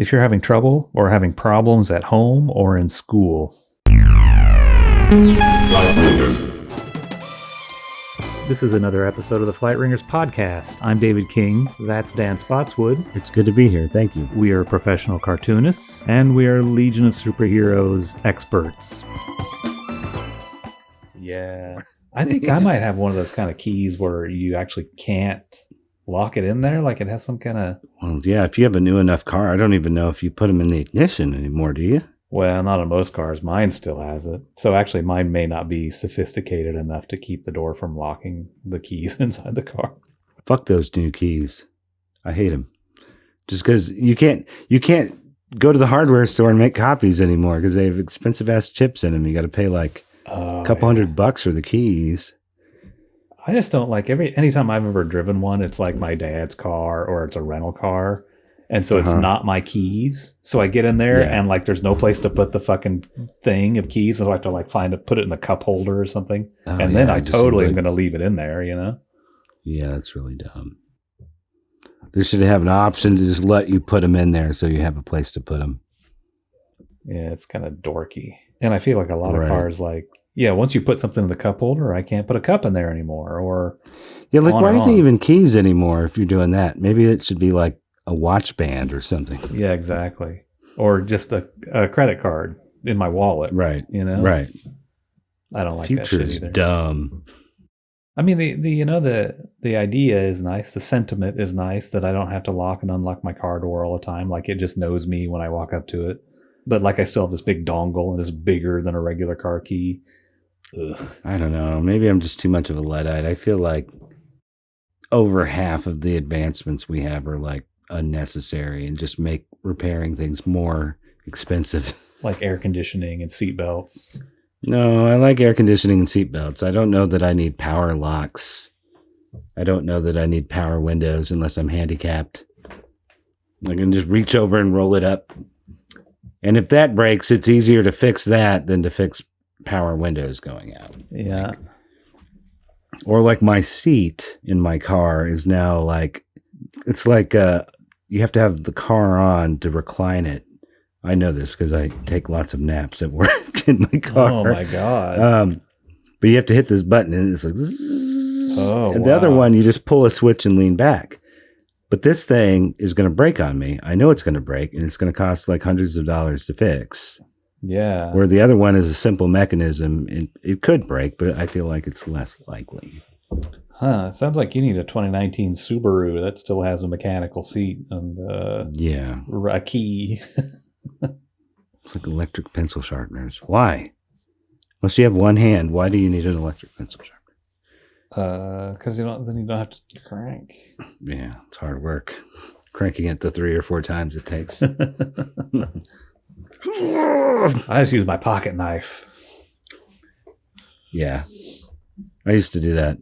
if you're having trouble or having problems at home or in school. This is another episode of the Flight Ringers podcast. I'm David King. That's Dan Spottswood. It's good to be here. Thank you. We are professional cartoonists, and we are Legion of Superheroes experts. Yeah. I think I might have one of those kind of keys where you actually can't lock it in there. Like it has some kind of... Well, yeah, if you have a new enough car, I don't even know if you put them in the ignition anymore, do you? Well, not on most cars. Mine still has it. So actually, mine may not be sophisticated enough to keep the door from locking the keys inside the car. Fuck those new keys. I hate them. Just because you can't go to the hardware store and make copies anymore because they have expensive ass chips in them. You got to pay like a couple $100 for the keys. I just don't like anytime I've ever driven one, it's like my dad's car or it's a rental car. And so it's not my keys. So I get in there and like there's no place to put the fucking thing of keys. So I have to like put it in the cup holder or something. And then I totally am going to leave it in there, you know? Yeah, that's really dumb. They should have an option to just let you put them in there so you have a place to put them. Yeah, it's kind of dorky. And I feel like a lot of cars like, once you put something in the cup holder, I can't put a cup in there anymore. Or like why aren't they even keys anymore if you're doing that? Maybe it should be like a watch band or something. Yeah, exactly. Or just a credit card in my wallet. Right. You know? Right. I don't like that shit either. Future's dumb. I mean, the idea is nice. The sentiment is nice that I don't have to lock and unlock my car door all the time. Like it just knows me when I walk up to it. But like I still have this big dongle and it's bigger than a regular car key. Ugh. I don't know. Maybe I'm just too much of a Luddite. I feel like over half of the advancements we have are like unnecessary and just make repairing things more expensive. Like air conditioning and seatbelts. No, I like air conditioning and seatbelts. I don't know that I need power locks. I don't know that I need power windows unless I'm handicapped. I can just reach over and roll it up. And if that breaks, it's easier to fix that than to fix power windows going out. Yeah. Or like my seat in my car is now like, it's like you have to have the car on to recline it. I know this because I take lots of naps at work in my car. Oh my God. But you have to hit this button and it's like, and the other one, you just pull a switch and lean back. But this thing is going to break on me. I know it's going to break and it's going to cost like hundreds of dollars to fix. Yeah. Where the other one is a simple mechanism and it could break, but I feel like it's less likely. Huh. It sounds like you need a 2019 Subaru that still has a mechanical seat and a key. It's like electric pencil sharpeners. Why? Unless you have one hand, why do you need an electric pencil sharpener? Because then you don't have to crank. Yeah, it's hard work. Cranking it the 3 or 4 times it takes. I just use my pocket knife. Yeah. I used to do that.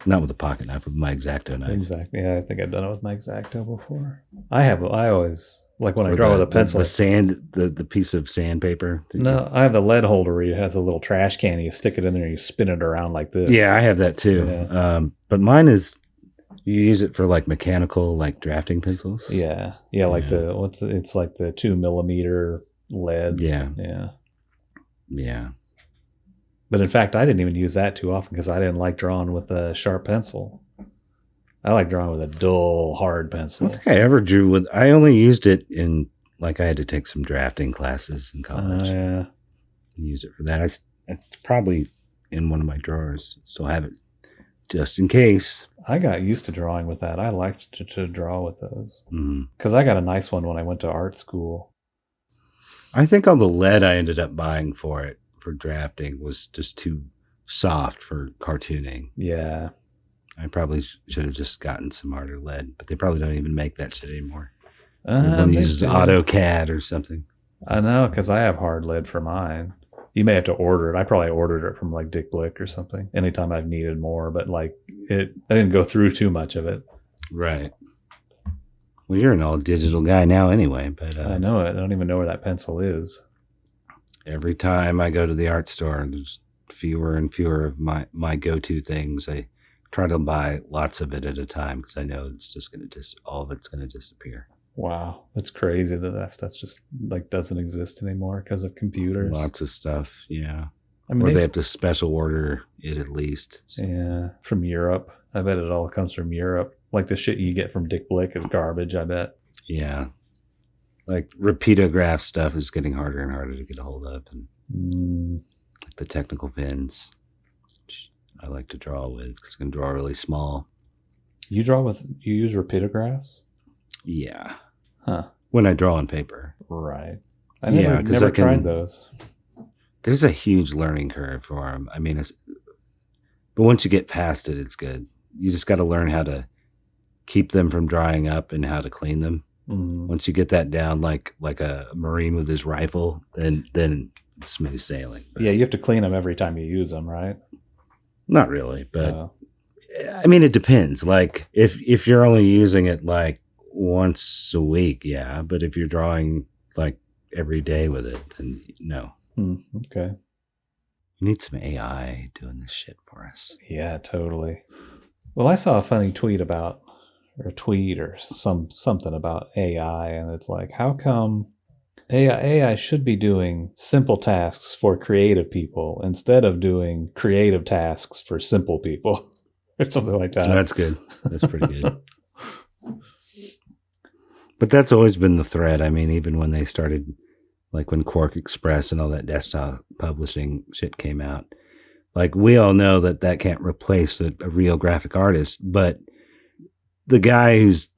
Not with a pocket knife, with my X-Acto knife. Exactly. Yeah, I think I've done it with my X-Acto before. I always, like when I draw with a pencil. The piece of sandpaper. No, I have the lead holder where it has a little trash can. You stick it in there and you spin it around like this. Yeah, I have that too. Yeah. But mine is, you use it for like mechanical, like drafting pencils. Yeah. Yeah, like it's like the 2 millimeter lead. Yeah. Yeah. Yeah. But in fact, I didn't even use that too often because I didn't like drawing with a sharp pencil. I like drawing with a dull, hard pencil. I don't think I ever drew with, I only used it in, like I had to take some drafting classes in college. Yeah. Use it for that. It's probably in one of my drawers. Still have it just in case. I got used to drawing with that. I liked to draw with those. Because Mm-hmm. I got a nice one when I went to art school. I think all the lead I ended up buying for it, for drafting, was just too soft for cartooning. Yeah. I probably should have just gotten some harder lead, but they probably don't even make that shit anymore. Everyone uses AutoCAD or something. I know, because I have hard lead for mine. You may have to order it. I probably ordered it from like Dick Blick or something anytime I've needed more, but like I didn't go through too much of it. Right. Well, you're an all digital guy now anyway, but I know it. I don't even know where that pencil is. Every time I go to the art store, there's fewer and fewer of my go-to things. I try to buy lots of it at a time because I know it's just going to all of it's going to disappear. Wow, it's crazy that stuff just like doesn't exist anymore because of computers. Lots of stuff, yeah. I mean, or they have to special order it at least. Yeah, from Europe. I bet it all comes from Europe. Like the shit you get from Dick Blick is garbage, I bet. Yeah. Like repeatograph stuff is getting harder and harder to get a hold of. And like the technical pens, which I like to draw with because I can draw really small. You use repeatographs? Yeah. Huh. When I draw on paper. Right. I never tried those. There's a huge learning curve for them. I mean, but once you get past it, it's good. You just got to learn how to keep them from drying up and how to clean them. Mm-hmm. Once you get that down, like a Marine with his rifle, then it's smooth sailing. But yeah, you have to clean them every time you use them, right? Not really, but I mean, it depends. Like if you're only using it like once a week, yeah. But if you're drawing like every day with it, then no. Okay. We need some AI doing this shit for us. Yeah, totally. Well, I saw a funny tweet or something about AI, and it's like, how come AI should be doing simple tasks for creative people instead of doing creative tasks for simple people, or something like that. That's good. That's pretty good. But that's always been the thread. I mean, even when they started, like when Quark Express and all that desktop publishing shit came out, like we all know that can't replace a real graphic artist, but the guy who's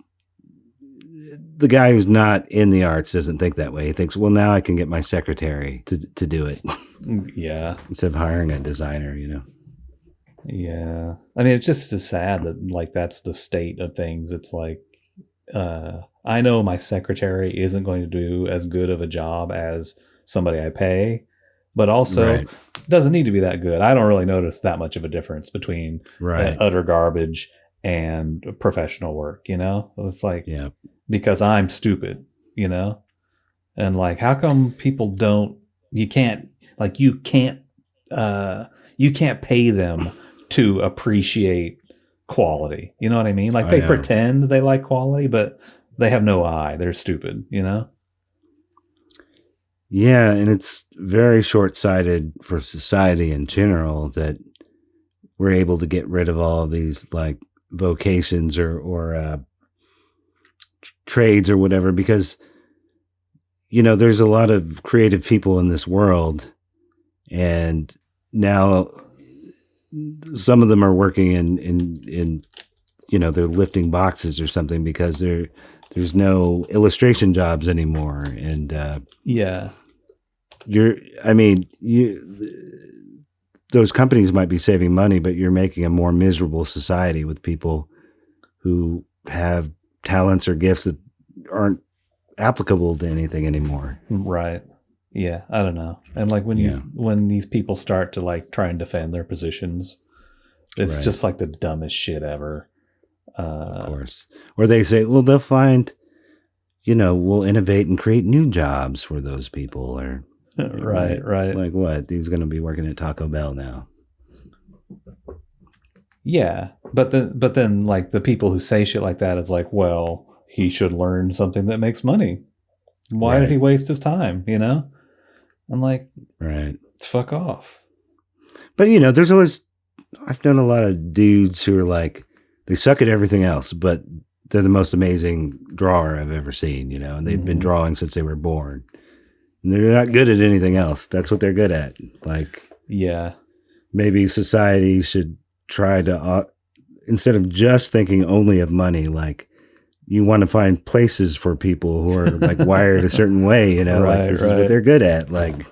not in the arts doesn't think that way. He thinks, well, now I can get my secretary to do it. Yeah. Instead of hiring a designer, you know. Yeah. I mean, it's just as sad that like that's the state of things. It's like, I know my secretary isn't going to do as good of a job as somebody I pay, but also doesn't need to be that good. I don't really notice that much of a difference between utter garbage and professional work, you know? It's like, because I'm stupid, you know? And like, how come people you can't pay them to appreciate quality. You know what I mean? Like they pretend they like quality, but they have no eye. They're stupid, you know? Yeah, and it's very short-sighted for society in general that we're able to get rid of all of these like vocations or trades or whatever, because you know there's a lot of creative people in this world, and now some of them are working in you know, they're lifting boxes or something because there's no illustration jobs anymore, and those companies might be saving money, but you're making a more miserable society with people who have talents or gifts that aren't applicable to anything anymore. Right. Yeah, I don't know. And like when these people start to like try and defend their positions, it's just like the dumbest shit ever. Of course. Or they say, well, they'll find, you know, we'll innovate and create new jobs for those people. Or right. Like what? He's going to be working at Taco Bell now. Yeah, but then like the people who say shit like that, it's like, well, he should learn something that makes money. Why did he waste his time? You know, I'm like, fuck off. But you know, I've known a lot of dudes who are like, they suck at everything else, but they're the most amazing drawer I've ever seen, you know, and they've been drawing since they were born. And they're not good at anything else. That's what they're good at. Like, maybe society should try to, instead of just thinking only of money, like you want to find places for people who are like wired a certain way, you know, like this is what they're good at. Like,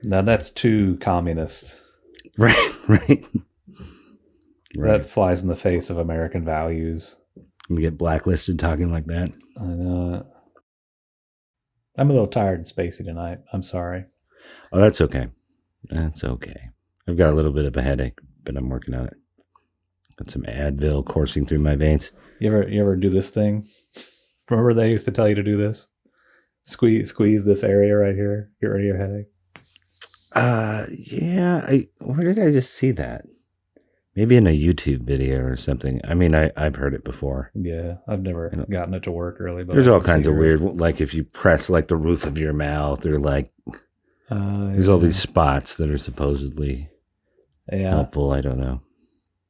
now that's too communist. Right. That flies in the face of American values. You get blacklisted talking like that. I know it. I'm a little tired and spacey tonight. I'm sorry. Oh, that's okay. That's okay. I've got a little bit of a headache, but I'm working on it. Got some Advil coursing through my veins. You ever do this thing? Remember they used to tell you to do this? Squeeze this area right here. Get rid of your headache. Yeah. Where did I just see that? Maybe in a YouTube video or something. I mean, I've heard it before. Yeah, I've never gotten it to work really. But There's all kinds of weird, like if you press like the roof of your mouth, or like there's all these spots that are supposedly helpful. I don't know.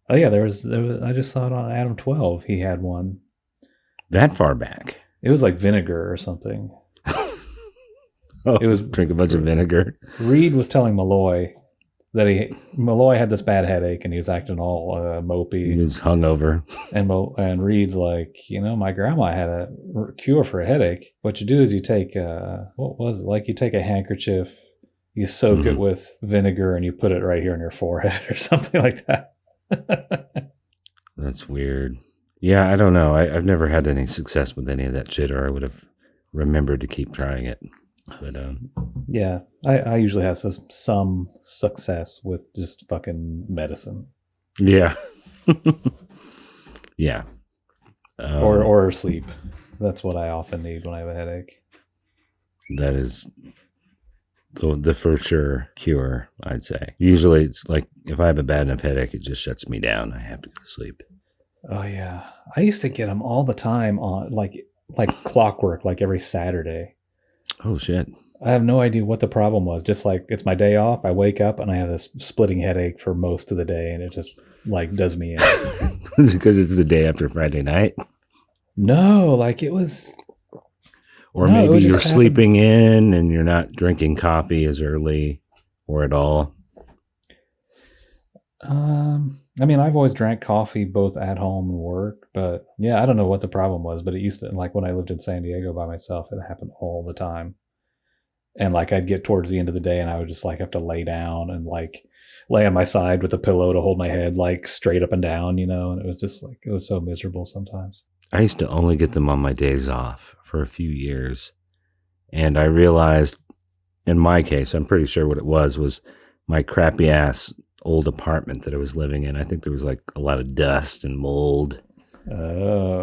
Oh yeah, there was. I just saw it on Adam 12. He had one. That far back. It was like vinegar or something. It was drink a bunch of vinegar. Reed was telling Malloy that Malloy had this bad headache and he was acting all mopey. He was hungover. And Reed's like, my grandma had a cure for a headache. What you do is you take what was it? Like you take a handkerchief, you soak it with vinegar, and you put it right here on your forehead or something like that. That's weird. Yeah, I don't know. I've never had any success with any of that shit, or I would have remembered to keep trying it. But yeah, I usually have some success with just fucking medicine. Yeah. Yeah. Or sleep. That's what I often need when I have a headache. That is the for sure cure, I'd say. Usually it's like if I have a bad enough headache, it just shuts me down. I have to go to sleep. Oh yeah, I used to get them all the time on like clockwork, like every Saturday. Oh shit! I have no idea what the problem was. Just like it's my day off, I wake up and I have this splitting headache for most of the day, and it just like does me in. Is it because it's the day after Friday night? No, like it was. Or maybe you're sleeping in and you're not drinking coffee as early or at all. I mean, I've always drank coffee both at home and work, but yeah, I don't know what the problem was, but it used to, like when I lived in San Diego by myself, it happened all the time. And like I'd get towards the end of the day and I would just like have to lay down and like lay on my side with a pillow to hold my head like straight up and down, and it was just like, it was so miserable sometimes. I used to only get them on my days off for a few years. And I realized in my case, I'm pretty sure what it was my crappy ass old apartment that I was living in. I think there was like a lot of dust and mold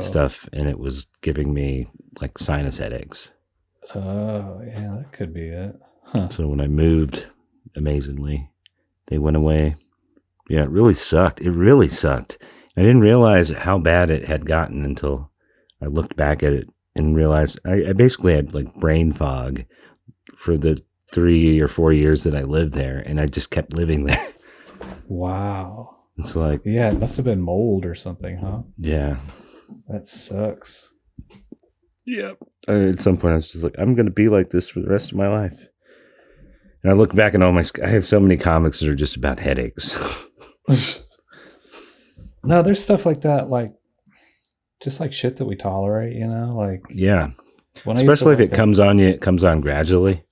stuff, and it was giving me like sinus headaches. Oh, yeah, that could be it. Huh. So when I moved, amazingly, they went away. Yeah, it really sucked. It really sucked. I didn't realize how bad it had gotten until I looked back at it and realized I basically had like brain fog for the 3 or 4 years that I lived there, and I just kept living there. Wow. It's like... Yeah, it must have been mold or something, huh? Yeah. That sucks. Yep. At some point, I was just like, I'm going to be like this for the rest of my life. And I look back and I have so many comics that are just about headaches. No, there's stuff like that, like just like shit that we tolerate, like yeah. Especially if it comes on you, it comes on gradually.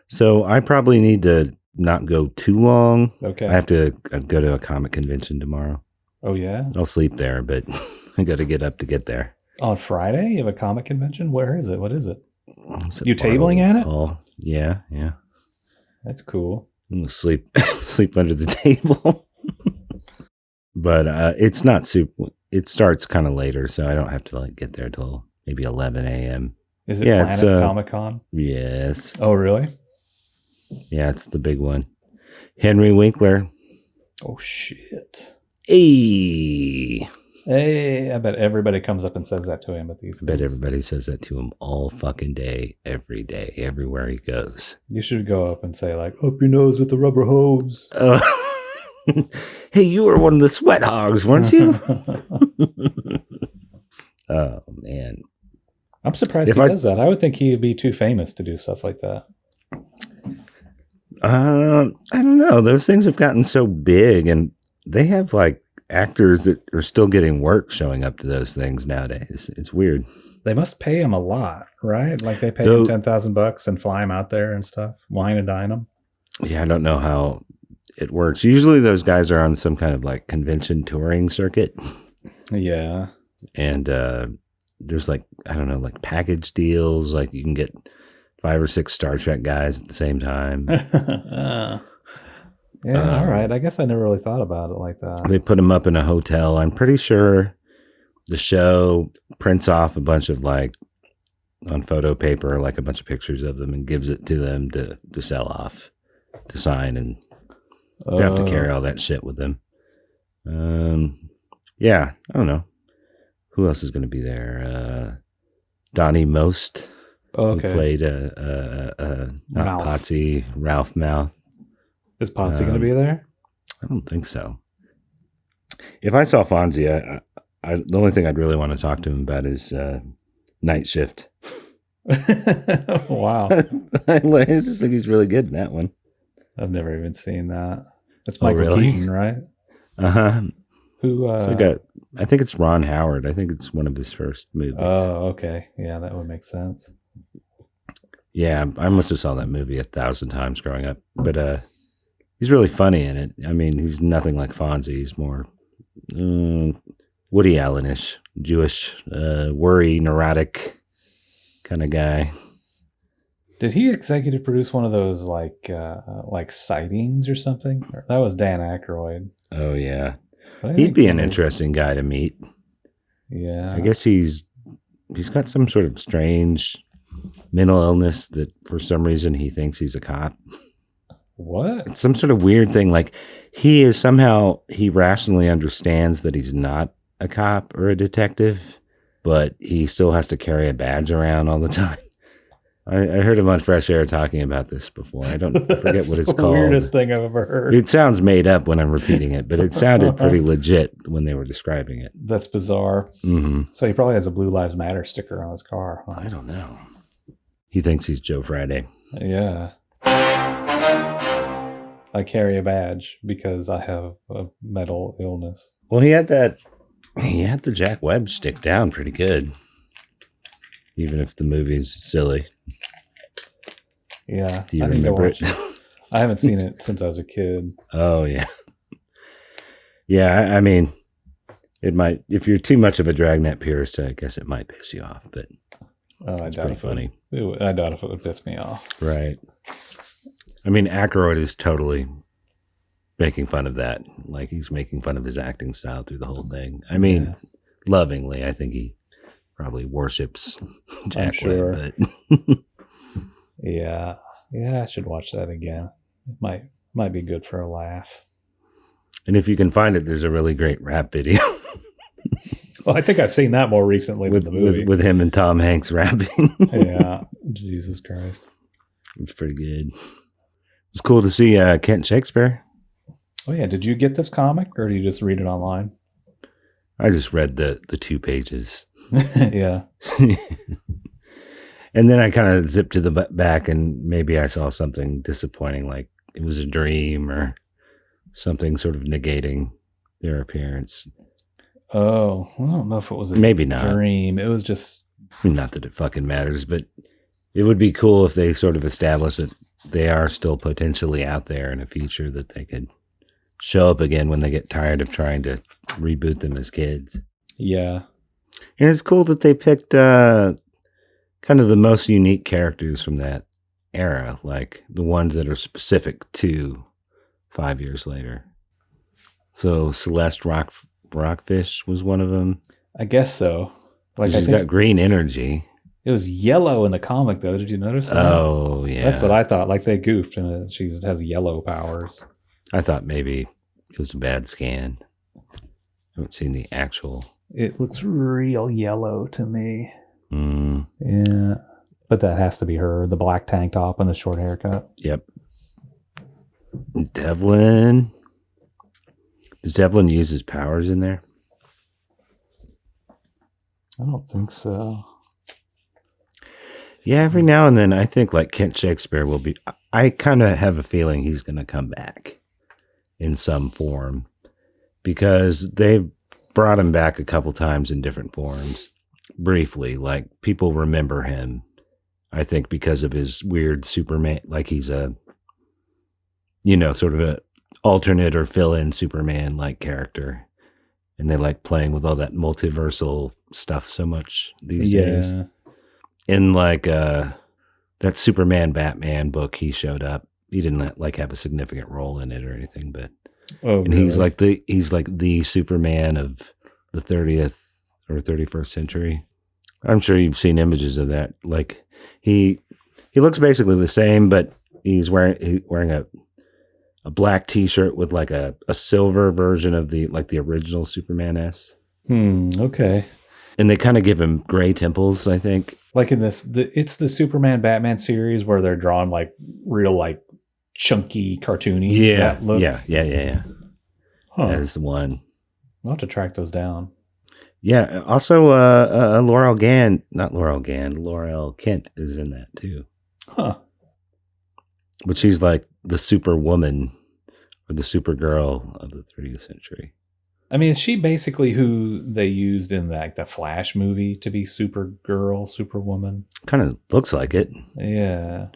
So I probably need to not go too long. Okay. I have to go to a comic convention tomorrow. Oh yeah. I'll sleep there, but I got to get up to get there. On Friday, you have a comic convention? Where is it? What is it? You tabling at it? Oh, yeah. That's cool. I'm gonna sleep under the table. But it's not super. It starts kind of later, so I don't have to like get there till maybe 11 a.m. Is it Planet Comic-Con? Yes. Oh, really? Yeah, it's the big one. Henry Winkler. Oh shit. Hey, I bet everybody comes up and says that to him at these things. I bet everybody says that to him all fucking day, everywhere he goes. You should go up and say like, up your nose with the rubber hose. Hey, you were one of the sweat hogs, weren't you? Oh, man. I'm surprised he does that. I would think he'd be too famous to do stuff like that. I don't know. Those things have gotten so big, and they have like actors that are still getting work showing up to those things nowadays. It's weird. They must pay him a lot, right? Like they pay him $10,000 and fly him out there and stuff, wine and dine him. Yeah, I don't know how it works. Usually those guys are on some kind of like convention touring circuit. Yeah. And there's like, I don't know, like package deals. Like you can get 5 or 6 Star Trek guys at the same time. Yeah, all right. I guess I never really thought about it like that. They put them up in a hotel. I'm pretty sure the show prints off a bunch of like on photo paper, like a bunch of pictures of them and gives it to them to sell off, to sign, and they have to carry all that shit with them. Yeah, I don't know. Who else is going to be there? Donnie Most, who played not Potsy, Ralph Mouth. Is Potsy going to be there? I don't think so. If I saw Fonzie, the only thing I'd really want to talk to him about is Night Shift. Wow. I just think he's really good in that one. I've never even seen that. It's Michael Keaton, right? Uh-huh. Who? I think it's Ron Howard. I think it's one of his first movies. Oh, okay. Yeah, that would make sense. Yeah, I must have saw that movie 1,000 times growing up. But he's really funny in it. I mean, he's nothing like Fonzie. He's more Woody Allen-ish, Jewish, worry, neurotic kind of guy. Did he executive produce one of those like Sightings or something? That was Dan Aykroyd. Oh yeah, he'd be an interesting guy to meet. Yeah, I guess he's got some sort of strange mental illness that for some reason he thinks he's a cop. What? It's some sort of weird thing. Like he rationally understands that he's not a cop or a detective, but he still has to carry a badge around all the time. I heard him on Fresh Air talking about this before. I forget what it's called. Weirdest thing I've ever heard. It sounds made up when I'm repeating it, but it sounded pretty legit when they were describing it. That's bizarre. Mm-hmm. So he probably has a Blue Lives Matter sticker on his car. Huh? I don't know. He thinks he's Joe Friday. Yeah. I carry a badge because I have a mental illness. Well, he had the Jack Webb stick down pretty good. Even if the movie's silly. Yeah. Do you remember it? I haven't seen it since I was a kid. Oh, yeah. Yeah, I mean, it might, if you're too much of a Dragnet purist, I guess it might piss you off, but I doubt if funny. I doubt if it would piss me off. Right. I mean, Aykroyd is totally making fun of that. Like, he's making fun of his acting style through the whole thing. I mean, lovingly, I think he probably worships Jack Webb, but yeah, I should watch that again. It might be good for a laugh. And if you can find it, there's a really great rap video. Well, I think I've seen that more recently with the movie with him and Tom Hanks rapping. Yeah, Jesus Christ, it's pretty good. It's cool to see Kent Shakespeare. Oh yeah, did you get this comic or do you just read it online? I just read the 2 pages. Yeah. And then I kind of zipped to the back and maybe I saw something disappointing, like it was a dream or something sort of negating their appearance. Oh, I don't know if it was a dream. It was just... Not that it fucking matters, but it would be cool if they sort of established that they are still potentially out there in a future that they could show up again when they get tired of trying to reboot them as kids. Yeah. And it's cool that they picked kind of the most unique characters from that era, like the ones that are specific to 5 years later. So Celeste Rockfish was one of them. I guess so. Like she's got green energy. It was yellow in the comic, though. Did you notice that? Oh, yeah. That's what I thought. Like they goofed, and she has yellow powers. I thought maybe it was a bad scan. I haven't seen the actual. It looks real yellow to me. Mm. Yeah. But that has to be her. The black tank top and the short haircut. Yep. Devlin. Does Devlin use his powers in there? I don't think so. Yeah, every now and then I think like Kent Shakespeare will be... I kind of have a feeling he's going to come back in some form because they've brought him back a couple times in different forms. Briefly, like people remember him, I think, because of his weird Superman, like he's a, sort of a alternate or fill-in Superman-like character. And they like playing with all that multiversal stuff so much these days. In like that Superman Batman book, he showed up. He didn't like have a significant role in it or anything, but really? he's like the Superman of the 30th or 31st century. I'm sure you've seen images of that. Like he looks basically the same, but he's wearing a black T-shirt with like a silver version of the original Superman S. Okay. And they kind of give him gray temples, I think. Like in it's the Superman Batman series where they're drawn like real like chunky cartoony. Yeah, look. yeah. Huh. That is the one. I'll have to track those down. Yeah. Also, Laurel Kent is in that too. Huh. But she's like the Superwoman or the Supergirl of the 30th century. I mean, is she basically who they used in like the Flash movie to be Supergirl, Superwoman? Kind of looks like it. Yeah.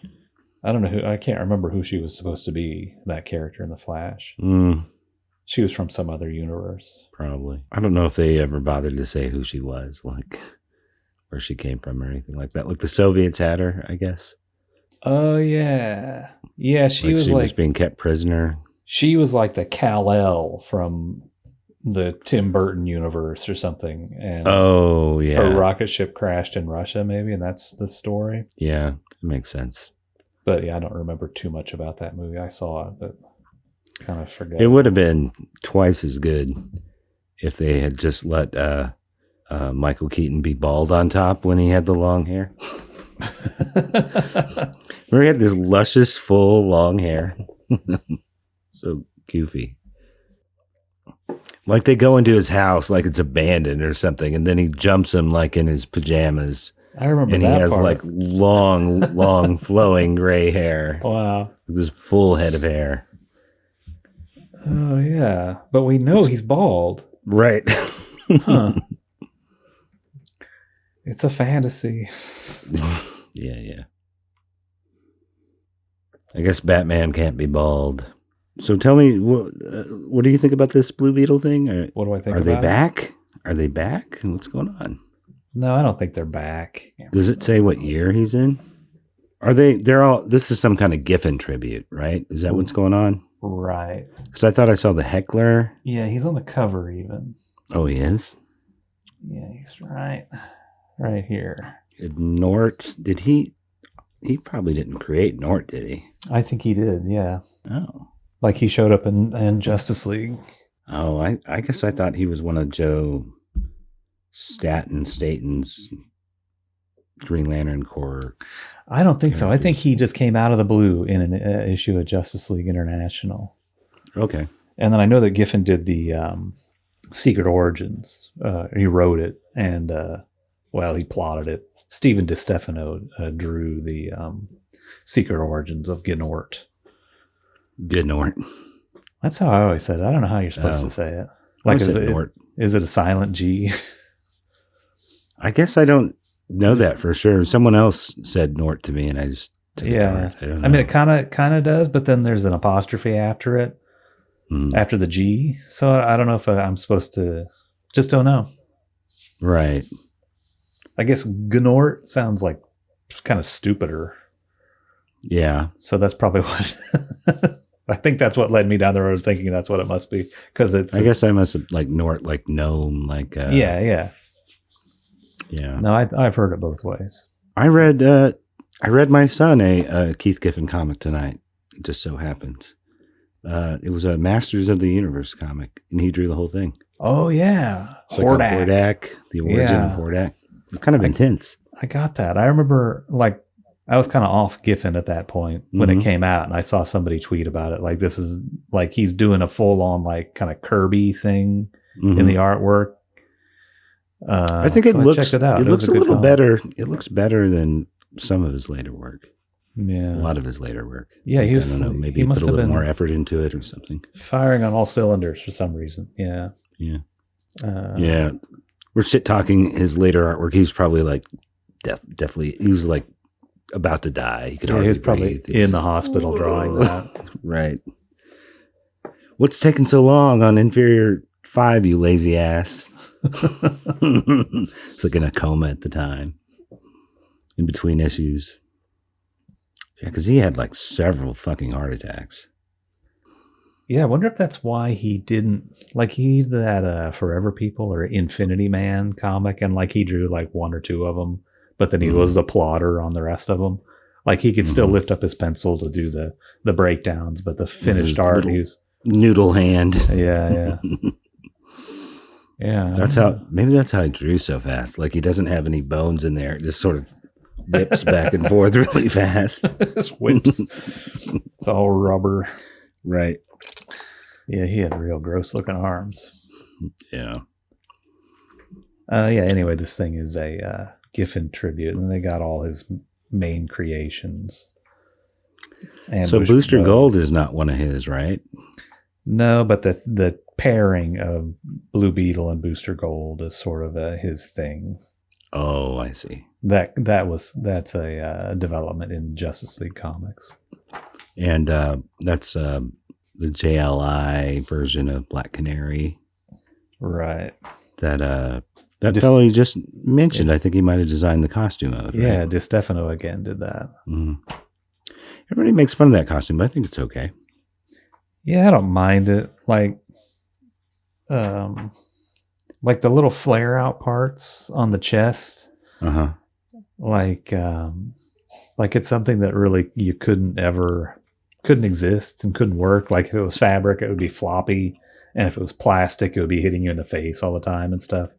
I don't know I can't remember who she was supposed to be, that character in the Flash. She was from some other universe. Probably. I don't know if they ever bothered to say who she was, like where she came from or anything like that. Like the Soviets had her, I guess. Oh, yeah. Yeah, she was being kept prisoner. She was like the Kal-El from the Tim Burton universe or something. And her rocket ship crashed in Russia, maybe, and that's the story. Yeah, it makes sense. But yeah, I don't remember too much about that movie. I saw it, but kind of forget. It would have been twice as good if they had just let Michael Keaton be bald on top when he had the long hair. Remember, he had this luscious, full, long hair. So goofy. Like they go into his house like it's abandoned or something, and then he jumps him like in his pajamas. I remember and that he has part. like long flowing gray hair. Wow. This full head of hair. Oh, yeah. But we know he's bald. Right. Huh. It's a fantasy. Yeah. I guess Batman can't be bald. So tell me, what do you think about this Blue Beetle thing? What do I think about it? Are they back? Are they back? What's going on? No, I don't think they're back. Does it say what year he's in? This is some kind of Giffen tribute, right? Is that what's going on? Right. Because I thought I saw the heckler. Yeah, he's on the cover even. Oh, he is? Yeah, he's right here. Nort, did he probably didn't create Nort, did he? I think he did, yeah. Oh. Like he showed up in Justice League. Oh, I guess I thought he was one of Joe Staten's Green Lantern Corps. I don't think so. I think he just came out of the blue in an issue of Justice League International. Okay. And then I know that Giffen did the Secret Origins. He wrote it, and he plotted it. Stephen DiStefano drew the Secret Origins of Gnort. Gnort. That's how I always said it. I don't know how you're supposed to say it. Like, is it a silent G? I guess I don't know that for sure. Someone else said Nort to me, and I just took it to heart. I don't know. I mean, it kind of does, but then there's an apostrophe after it, after the G. So I don't know if I'm supposed to. Just don't know. Right. I guess Gnort sounds like kind of stupider. Yeah. So that's probably what. I think that's what led me down the road of thinking that's what it must be, because I guess I must have like Nort, like gnome, like yeah. No, I've heard it both ways. I read my son a Keith Giffen comic tonight. It just so happens. It was a Masters of the Universe comic, and he drew the whole thing. Oh yeah, it's Hordak. Like the origin of Hordak. It's kind of intense. I got that. I remember I was kind of off Giffen at that point when it came out, and I saw somebody tweet about it. Like, this is like he's doing a full on like kind of Kirby thing in the artwork. I think it looks a little better. It looks better than some of his later work. Yeah, a lot of his later work. Yeah, I don't know. Maybe he must put a little more effort into it or something. Firing on all cylinders for some reason. Yeah. Yeah. We're shit talking his later artwork. He was probably like definitely. He was like about to die. He could hardly breathe. Probably in the hospital drawing that. Right. What's taking so long on Inferior 5, you lazy ass? It's like in a coma at the time. In between issues. Yeah, because he had like several fucking heart attacks. Yeah, I wonder if that's why he didn't, like, he did that Forever People or Infinity Man comic, and like he drew like one or two of them, but then he was the plotter on the rest of them. Like he could still lift up his pencil to do the breakdowns, but the finished art, he's noodle hand. Yeah. Yeah. Maybe that's how he drew so fast. Like he doesn't have any bones in there. It just sort of whips back and forth really fast. Just whips. It's all rubber. Right. Yeah, he had real gross looking arms. Yeah. Anyway, this thing is a Giffen tribute, and they got all his main creations. So Booster Gold is not one of his, right? No, but the pairing of Blue Beetle and Booster Gold is sort of his thing. Oh, I see. That's a development in Justice League comics, and that's the JLI version of Black Canary, right? That fellow you just mentioned, I think he might have designed the costume of it. Yeah, right? DiStefano again did that. Everybody makes fun of that costume, but I think it's okay. Yeah, I don't mind it. Like the little flare out parts on the chest. Like it's something that really you couldn't exist and couldn't work. Like if it was fabric, it would be floppy, and if it was plastic, it would be hitting you in the face all the time and stuff.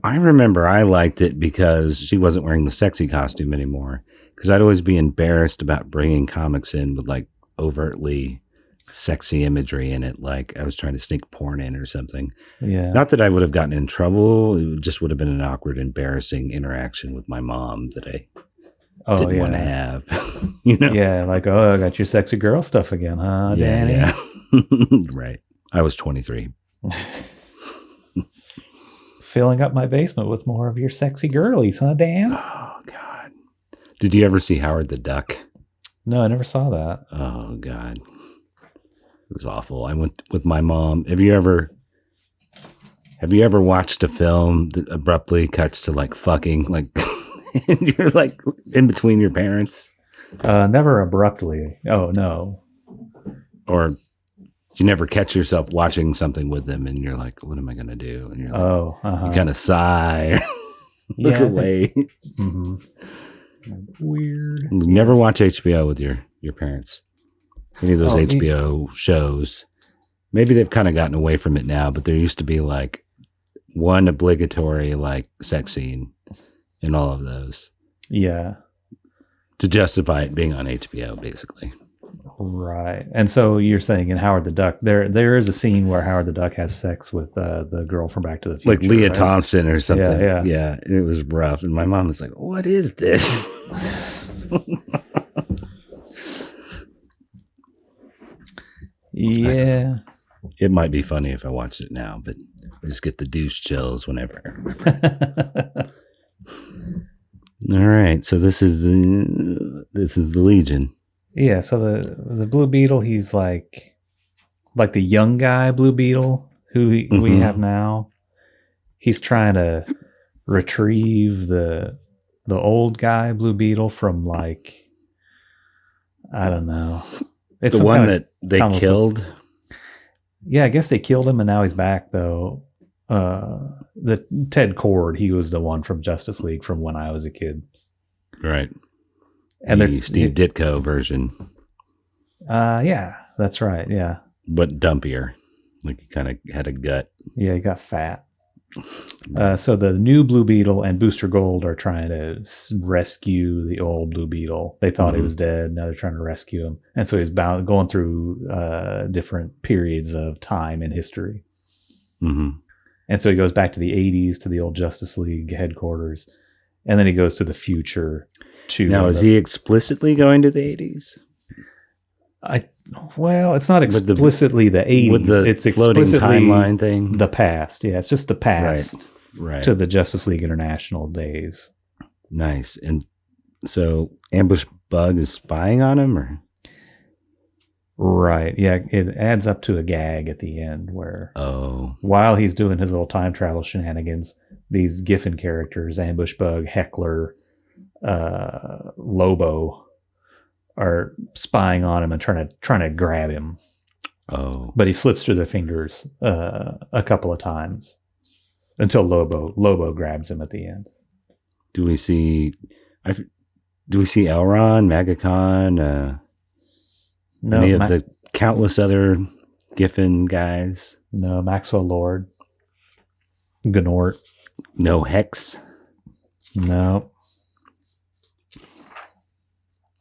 I remember I liked it because she wasn't wearing the sexy costume anymore. Because I'd always be embarrassed about bringing comics in with like overtly sexy imagery in it, like I was trying to sneak porn in or something. Yeah. Not that I would have gotten in trouble. It just would have been an awkward, embarrassing interaction with my mom that I didn't want to have. Yeah, like, oh, I got your sexy girl stuff again, huh, Danny? Yeah. Right. I was 23. Filling up my basement with more of your sexy girlies, huh, Dan? Oh, God. Did you ever see Howard the Duck? No, I never saw that. Oh, God. It was awful. I went with my mom. Have you ever watched a film that abruptly cuts to like fucking, like, and you're like in between your parents? Never abruptly. Oh, no. Or you never catch yourself watching something with them and you're like, what am I going to do? And you're like, you kind of sigh, look away. Weird. Never watch HBO with your parents. Any of those HBO shows. Maybe they've kind of gotten away from it now, but there used to be like one obligatory like sex scene in all of those. Yeah. To justify it being on HBO, basically. Right. And so you're saying in Howard the Duck, there is a scene where Howard the Duck has sex with the girl from Back to the Future. Like Leah Thompson or something. Yeah. It was rough. And my mom was like, what is this? Yeah. It might be funny if I watched it now, but I just get the douche chills whenever. All right. So this is the Legion. Yeah, so the Blue Beetle, he's like the young guy Blue Beetle who we have now. He's trying to retrieve the old guy Blue Beetle from like, I don't know. It's the one that they killed. Yeah, I guess they killed him and now he's back though. The Ted Kord, he was the one from Justice League from when I was a kid. Right. And the Steve Ditko version. Yeah, that's right. Yeah. But dumpier. Like he kind of had a gut. Yeah, he got fat. So the new Blue Beetle and Booster Gold are trying to rescue the old Blue Beetle. They thought he was dead. Now they're trying to rescue him. And so he's going through different periods of time in history. And so he goes back to the 80s, to the old Justice League headquarters. And then he goes to the future. Now, is he explicitly going to the 80s? Well, it's not explicitly the 80s. With the it's floating explicitly timeline thing? The past. Yeah, it's just the past right. to the Justice League International days. Nice. And so Ambush Bug is spying on him? Or? Right. Yeah, it adds up to a gag at the end where while he's doing his little time travel shenanigans, these Giffen characters, Ambush Bug, Heckler, Lobo, are spying on him and trying to grab him. But he slips through their fingers a couple of times until Lobo grabs him at the end. Do we see? Do we see Elron, Magacon, No, any of the countless other Giffen guys? No, Maxwell Lord. Gnort. No Hex? No.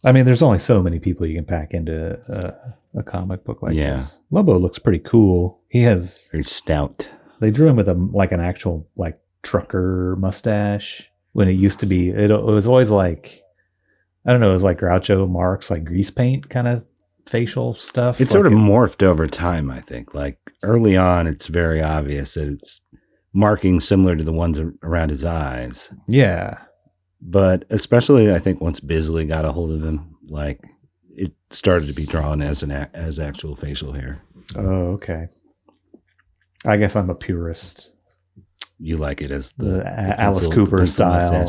I mean, there's only so many people you can pack into a comic book like this. Lobo looks pretty cool. He has... Very stout. They drew him with an actual like trucker mustache when it used to be... It was always like... I don't know, it was like Groucho Marx, like grease paint kind of facial stuff. It's sort of morphed over time, I think. Like early on, it's very obvious that it's markings similar to the ones around his eyes. Yeah. But especially, I think once Bisley got a hold of him, like it started to be drawn as actual facial hair. Oh, okay. I guess I'm a purist. You like it as the Alice Cooper style.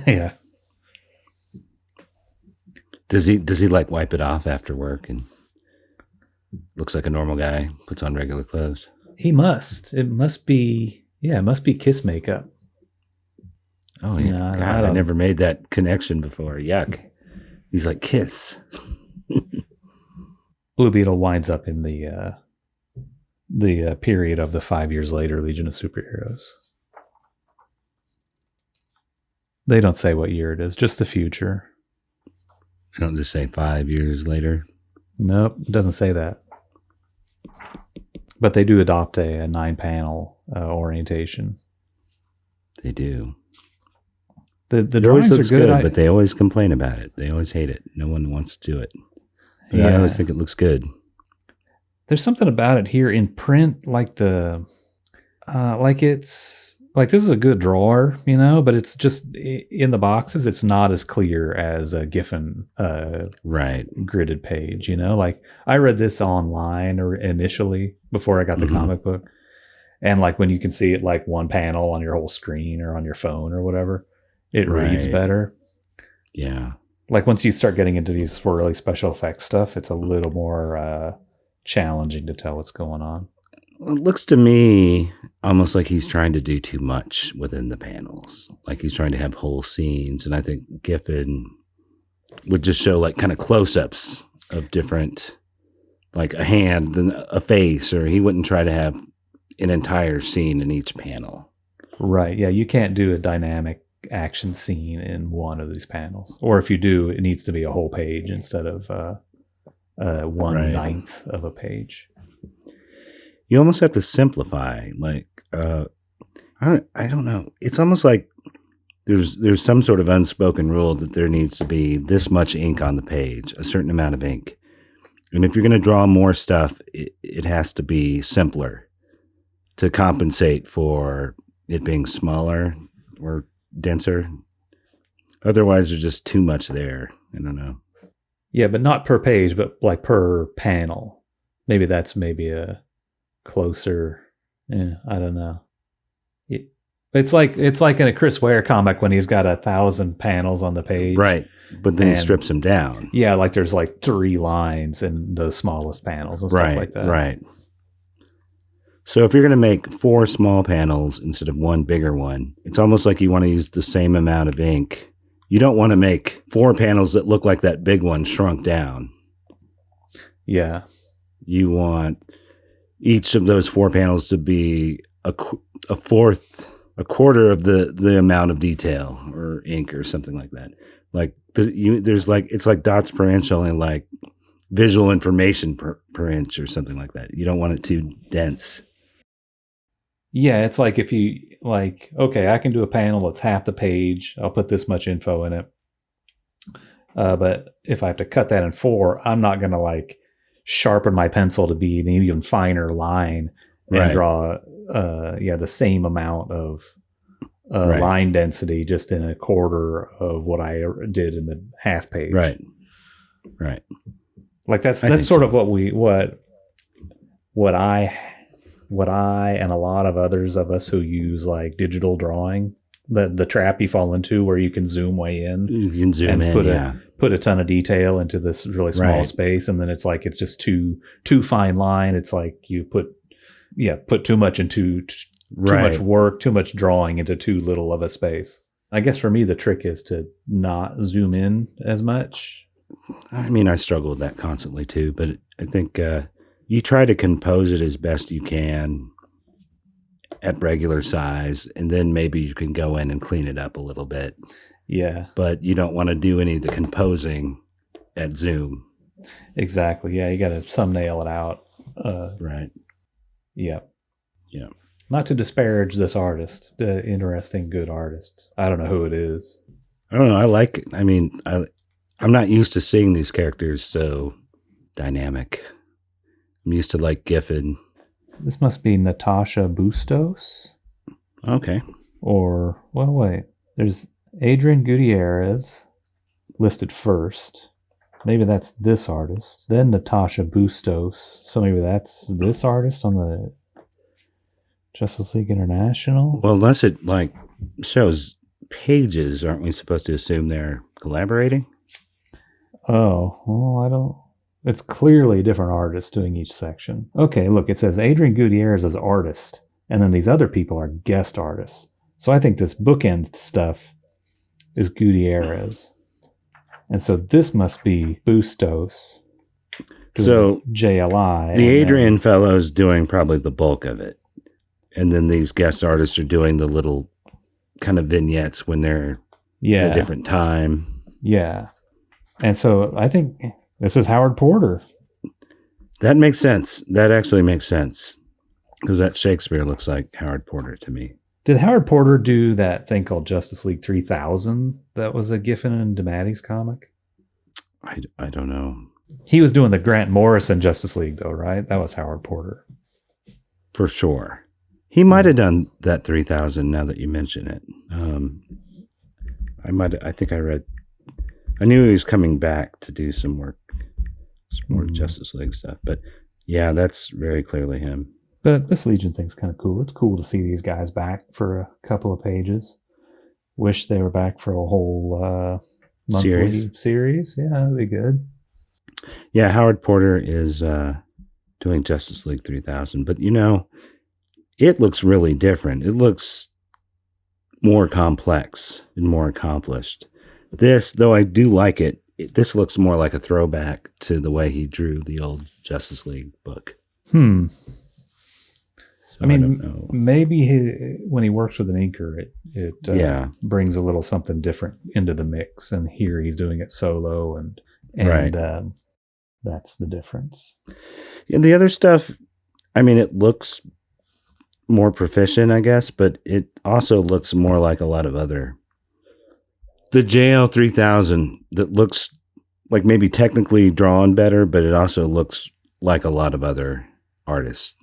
Yeah. Does he like wipe it off after work and looks like a normal guy, puts on regular clothes? He must. It must be Kiss makeup. Oh yeah. No, God, I never made that connection before. Yuck. He's like Kiss. Blue Beetle winds up in the period of the 5 years later Legion of Superheroes. They don't say what year it is, just the future. They don't just say 5 years later. Nope, it doesn't say that. But they do adopt a 9-panel orientation. They do. The drawings are good, but they always complain about it. They always hate it. No one wants to do it. But yeah. I always think it looks good. There's something about it here in print, like it's like this is a good drawer, but it's just in the boxes. It's not as clear as a Giffen gridded page. Like I read this online or initially before I got the comic book, and like when you can see it like one panel on your whole screen or on your phone or whatever, it reads better. Yeah, like once you start getting into these really special effects stuff, it's a little more challenging to tell what's going on. It looks to me almost like he's trying to do too much within the panels. Like he's trying to have whole scenes. And I think Giffen would just show like kind of close-ups of different, like a hand and a face, or he wouldn't try to have an entire scene in each panel. Right. Yeah. You can't do a dynamic action scene in one of these panels. Or if you do, it needs to be a whole page instead of 1/9 of a page. You almost have to simplify. Like, I don't know. It's almost like there's some sort of unspoken rule that there needs to be this much ink on the page, a certain amount of ink. And if you're going to draw more stuff, it has to be simpler to compensate for it being smaller or denser. Otherwise, there's just too much there. I don't know. Yeah, but not per page, but like per panel. Maybe that's a closer. Yeah, I don't know. It's like in a Chris Ware comic when he's got 1,000 panels on the page, right? But then he strips them down. Yeah, like there's like 3 lines in the smallest panels and stuff like that. Right. So if you're going to make 4 small panels instead of 1 bigger one, it's almost like you want to use the same amount of ink. You don't want to make 4 panels that look like that big one shrunk down. Yeah. You want each of those 4 panels to be a quarter of the amount of detail or ink or something like that. Like there's like, it's like dots per inch, only like visual information per inch or something like that. You don't want it too dense. Yeah, it's like if you like, okay, I can do a panel that's half the page. I'll put this much info in it. But if I have to cut that in 4, I'm not going to like sharpen my pencil to be an even finer line and draw the same amount of line density just in a quarter of what I did in the half page. Right. Like that's sort of what I and a lot of others of us who use like digital drawing, the trap you fall into where you can zoom way in. You can zoom in, put a ton of detail into this really small space, and then it's like it's just too fine line. It's like you put too much into too much work, too much drawing into too little of a space. I guess for me, the trick is to not zoom in as much. I mean, I struggle with that constantly too, but I think you try to compose it as best you can at regular size, and then maybe you can go in and clean it up a little bit. Yeah. But you don't want to do any of the composing at zoom. Exactly. Yeah, you got to thumbnail it out. Right. Yeah. Yeah. Not to disparage this artist, the interesting, good artist. I don't know who it is. I don't know. I'm not used to seeing these characters so dynamic. I'm used to like Giffen. This must be Natasha Bustos. Okay. Or, well, wait. There's Adrian Gutierrez listed first. Maybe that's this artist. Then Natasha Bustos. So maybe that's this artist on the Justice League International. Well, unless it like shows pages, aren't we supposed to assume they're collaborating? Oh, well, I don't. It's clearly a different artist doing each section. Okay, look, it says Adrian Gutierrez is artist, and then these other people are guest artists. So I think this bookend stuff is Gutierrez. And so this must be Bustos. So JLI. The Adrian fellow's doing probably the bulk of it. And then these guest artists are doing the little kind of vignettes when they're at a different time. Yeah. And so I think this is Howard Porter. That makes sense. That actually makes sense. Because that Shakespeare looks like Howard Porter to me. Did Howard Porter do that thing called Justice League 3000 that was a Giffen and DeMatteis comic? I don't know. He was doing the Grant Morrison Justice League, though, right? That was Howard Porter. For sure. He might have done that 3000 now that you mention it. I knew he was coming back to do some work, some more Justice League stuff. But yeah, that's very clearly him. But this Legion thing's kind of cool. It's cool to see these guys back for a couple of pages. Wish they were back for a whole monthly series. Yeah, that'd be good. Yeah, Howard Porter is doing Justice League 3000. But, it looks really different. It looks more complex and more accomplished. This, though I do like it, this looks more like a throwback to the way he drew the old Justice League book. So I don't know. Maybe when he works with an inker, it brings a little something different into the mix. And here he's doing it solo, and right. That's the difference. Yeah, the other stuff, it looks more proficient, I guess, but it also looks more like a lot of other. The JL 3000 that looks like maybe technically drawn better, but it also looks like a lot of other artists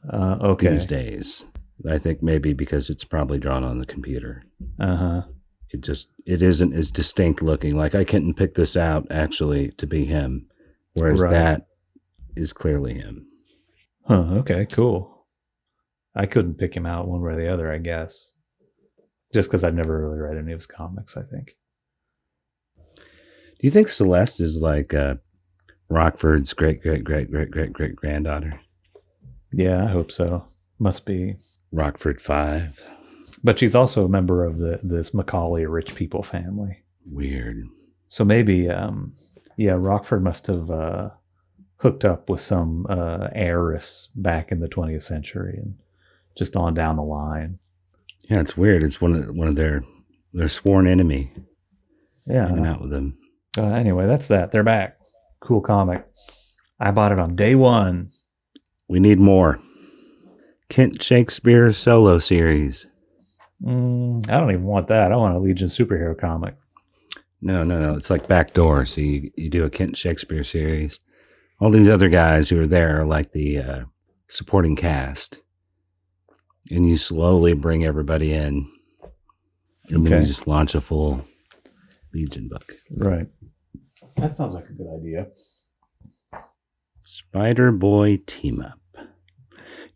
these days. I think maybe because it's probably drawn on the computer. It isn't as distinct looking. Like I couldn't pick this out actually to be him, whereas that is clearly him. Okay, cool. I couldn't pick him out one way or the other, I guess, just because I've never really read any of his comics. I think. Do you think Celeste is like Rockford's great granddaughter? Yeah, I hope so. Must be Rockford 5. But she's also a member of this Macaulay rich people family. Weird. So maybe, Rockford must have hooked up with some heiress back in the 20th century and just on down the line. Yeah, it's weird. It's one of their sworn enemy. Yeah, hanging out with them. Anyway, that's that. They're back. Cool comic. I bought it on day one. We need more. Kent Shakespeare solo series. I don't even want that. I want a Legion superhero comic. No. It's like backdoor. So you do a Kent Shakespeare series. All these other guys who are there are like the supporting cast. And you slowly bring everybody in. And then you just launch a full Legion book. Right. That sounds like a good idea. Spider-Boy team-up.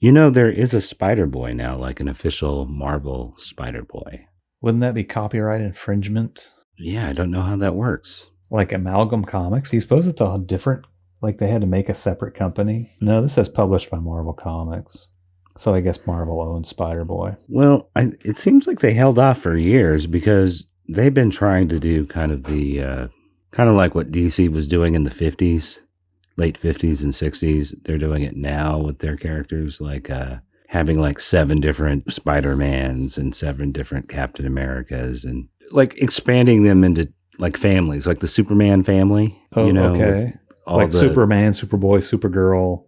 There is a Spider-Boy now, like an official Marvel Spider-Boy. Wouldn't that be copyright infringement? Yeah, I don't know how that works. Like Amalgam Comics? You suppose it's all different? Like they had to make a separate company? No, this says published by Marvel Comics. So I guess Marvel owns Spider-Boy. Well, it seems like they held off for years because they've been trying to do kind of like what DC was doing in the 50s, late 50s and 60s. They're doing it now with their characters, like having like 7 different Spider-Mans and 7 different Captain Americas, and like expanding them into like families, like the Superman family. Oh, okay. Like Superman, Superboy, Supergirl,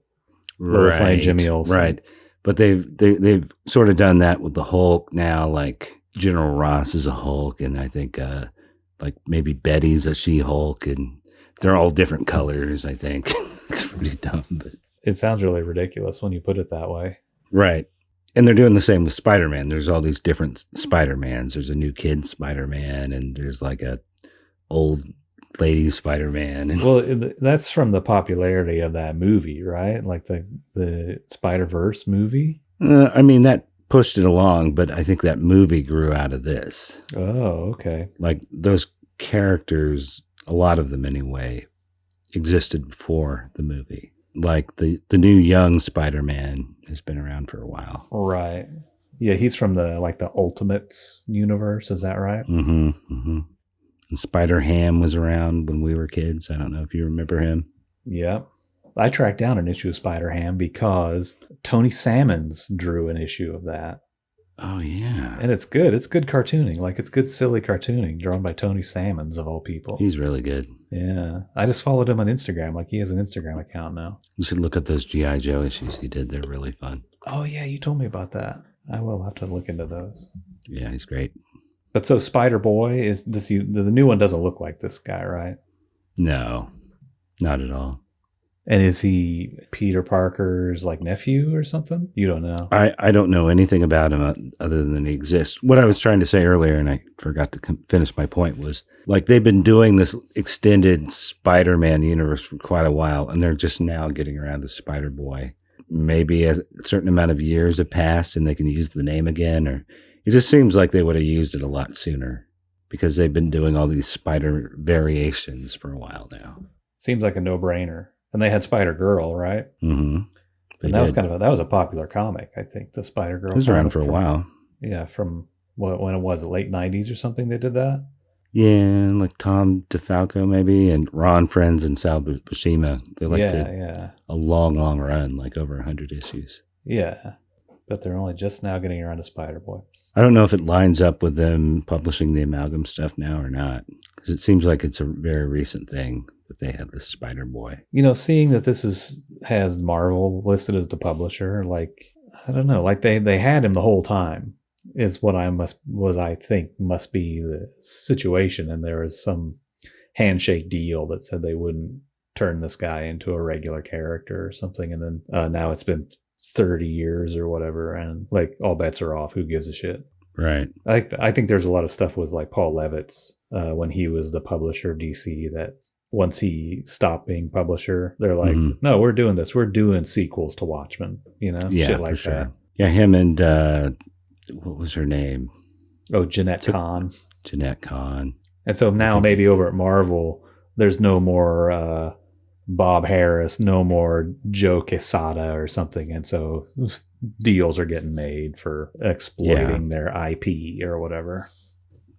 Lois Lane, Jimmy Olsen. Right. But they've sort of done that with the Hulk now, like General Ross is a Hulk, and I think like maybe Betty's a She-Hulk, and they're all different colors, I think. It's pretty dumb, but it sounds really ridiculous when you put it that way. Right. And they're doing the same with Spider-Man. There's all these different Spider-Mans. There's a new kid Spider-Man, and there's like a old lady Spider-Man. Well, that's from the popularity of that movie, right? Like the Spider-Verse movie. I mean, that pushed it along, but I think that movie grew out of this. Oh, okay. Like those characters, a lot of them anyway, existed before the movie. Like the new young Spider-Man has been around for a while. Right. Yeah, he's from the Ultimates universe. Is that right? Mm-hmm. Mm-hmm. And Spider-Ham was around when we were kids. I don't know if you remember him. Yeah. I tracked down an issue of Spider-Ham because Tony Salmons drew an issue of that. Oh, yeah. And it's good. It's good cartooning. Like, it's good, silly cartooning drawn by Tony Salmons, of all people. He's really good. Yeah. I just followed him on Instagram. Like, he has an Instagram account now. You should look up those G.I. Joe issues he did. They're really fun. Oh, yeah. You told me about that. I will have to look into those. Yeah, he's great. But so Spider-Boy, is this the new one doesn't look like this guy, right? No, not at all. And is he Peter Parker's like nephew or something? You don't know. I don't know anything about him other than he exists. What I was trying to say earlier, and I forgot to finish my point, was like they've been doing this extended Spider-Man universe for quite a while, and they're just now getting around to Spider-Boy. Maybe a certain amount of years have passed and they can use the name again, or it just seems like they would have used it a lot sooner because they've been doing all these spider variations for a while now. Seems like a no-brainer. And they had Spider-Girl, right? Mm-hmm. And that was that was a popular comic, I think, the Spider-Girl. It was around for a while. Yeah, from when it was, the late 90s or something they did that? Yeah, like Tom DeFalco maybe, and Ron Friends and Sal Buscema. They a long, long run, like over 100 issues. Yeah, but they're only just now getting around to Spider-Boy. I don't know if it lines up with them publishing the Amalgam stuff now or not, because it seems like it's a very recent thing that they have this Spider-Boy. You know, seeing that this has Marvel listed as the publisher, like, I don't know, like they had him the whole time is what I think must be the situation. And there was some handshake deal that said they wouldn't turn this guy into a regular character or something. And then now it's been 30 years or whatever, and like all bets are off. Who gives a shit? Right. I think there's a lot of stuff with like Paul Levitz when he was the publisher of DC that once he stopped being publisher, they're like, no, we're doing this. We're doing sequels to Watchmen, you know, shit like sure. that. Yeah, him and what was her name? Oh, Jeanette Kahn. Jeanette Kahn. And so now maybe over at Marvel, there's no more Bob Harris, no more Joe Quesada or something. And so deals are getting made for exploiting their IP or whatever.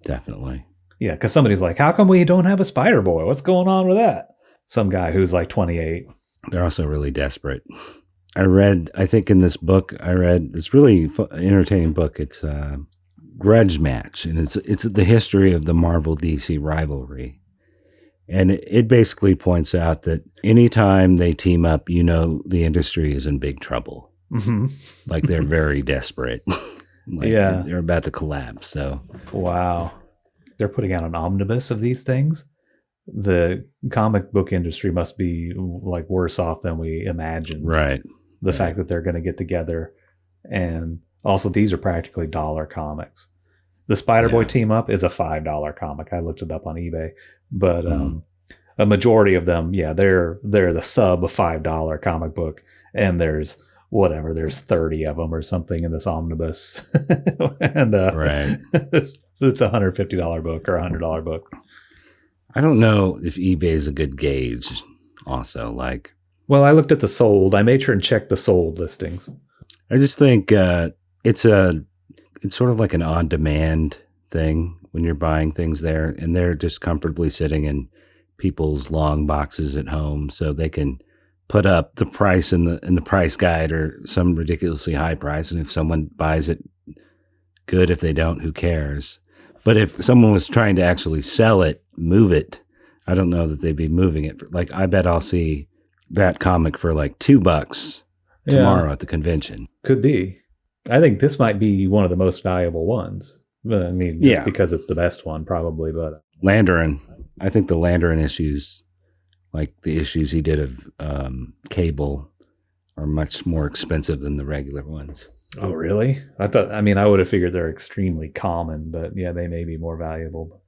Definitely. Yeah, because somebody's like, how come we don't have a Spider-Boy? What's going on with that? Some guy who's like 28. They're also really desperate. I think in this book, this really entertaining book. It's Grudge Match, and it's the history of the Marvel DC rivalry. And it basically points out that anytime they team up, you know, the industry is in big trouble. Mm-hmm. Like they're very desperate. They're about to collapse. So wow. They're putting out an omnibus of these things. The comic book industry must be like worse off than we imagined. Right. The fact that they're going to get together. And also these are practically dollar comics. The Spider-Boy team up is a $5 comic. I looked it up on eBay, but a majority of them, they're the sub $5 comic book. And there's 30 of them or something in this omnibus. And right. It's a $150 book or $100 book. I don't know if eBay is a good gauge also. Well, I looked at the sold. I made sure and checked the sold listings. I just think it's sort of like an on-demand thing when you're buying things there, and they're just comfortably sitting in people's long boxes at home, so they can put up the price in the price guide or some ridiculously high price, and if someone buys it, good. If they don't, who cares? But if someone was trying to actually sell it, move it, I don't know that they'd be moving it. Like, I bet I'll see that comic for like $2 tomorrow at the convention. Could be. I think this might be one of the most valuable ones. I mean, just because it's the best one, probably. But Ladrönn, I think the Ladrönn issues, like the issues he did of Cable, are much more expensive than the regular ones. Oh, really? I would have figured they're extremely common, but yeah, they may be more valuable.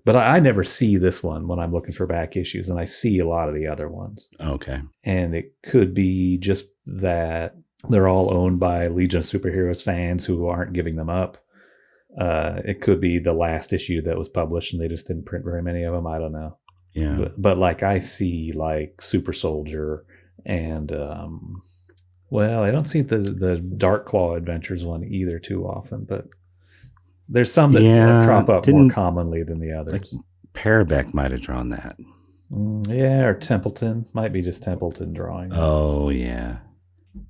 But I never see this one when I'm looking for back issues, and I see a lot of the other ones. Okay. And it could be just that they're all owned by Legion of Superheroes fans who aren't giving them up. It could be the last issue that was published and they just didn't print very many of them. I don't know. Yeah. But like I see like Super Soldier and I don't see the Dark Claw Adventures one either too often, but there's some that crop up more commonly than the others. Like Parabeck might have drawn that. Or Templeton. Might be just Templeton drawing. Oh, yeah.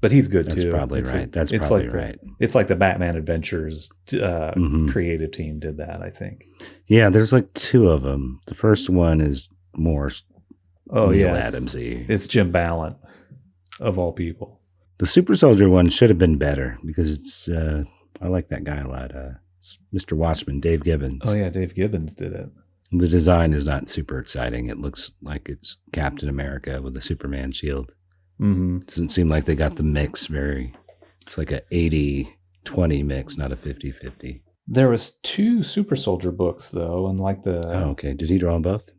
But he's good too. That's probably right. It's like the Batman Adventures creative team did that, I think. Yeah, there's like 2 of them. The first one is more Neil Adams-y. It's Jim Ballant, of all people. The Super Soldier one should have been better because it's I like that guy a lot. It's Mr. Watchman, Dave Gibbons. Oh yeah, Dave Gibbons did it. The design is not super exciting. It looks like it's Captain America with a Superman shield. Mm-hmm. Doesn't seem like they got the mix it's like a 80-20 mix, not a 50-50. There was 2 Super Soldier books though, and like okay. Did he draw them both?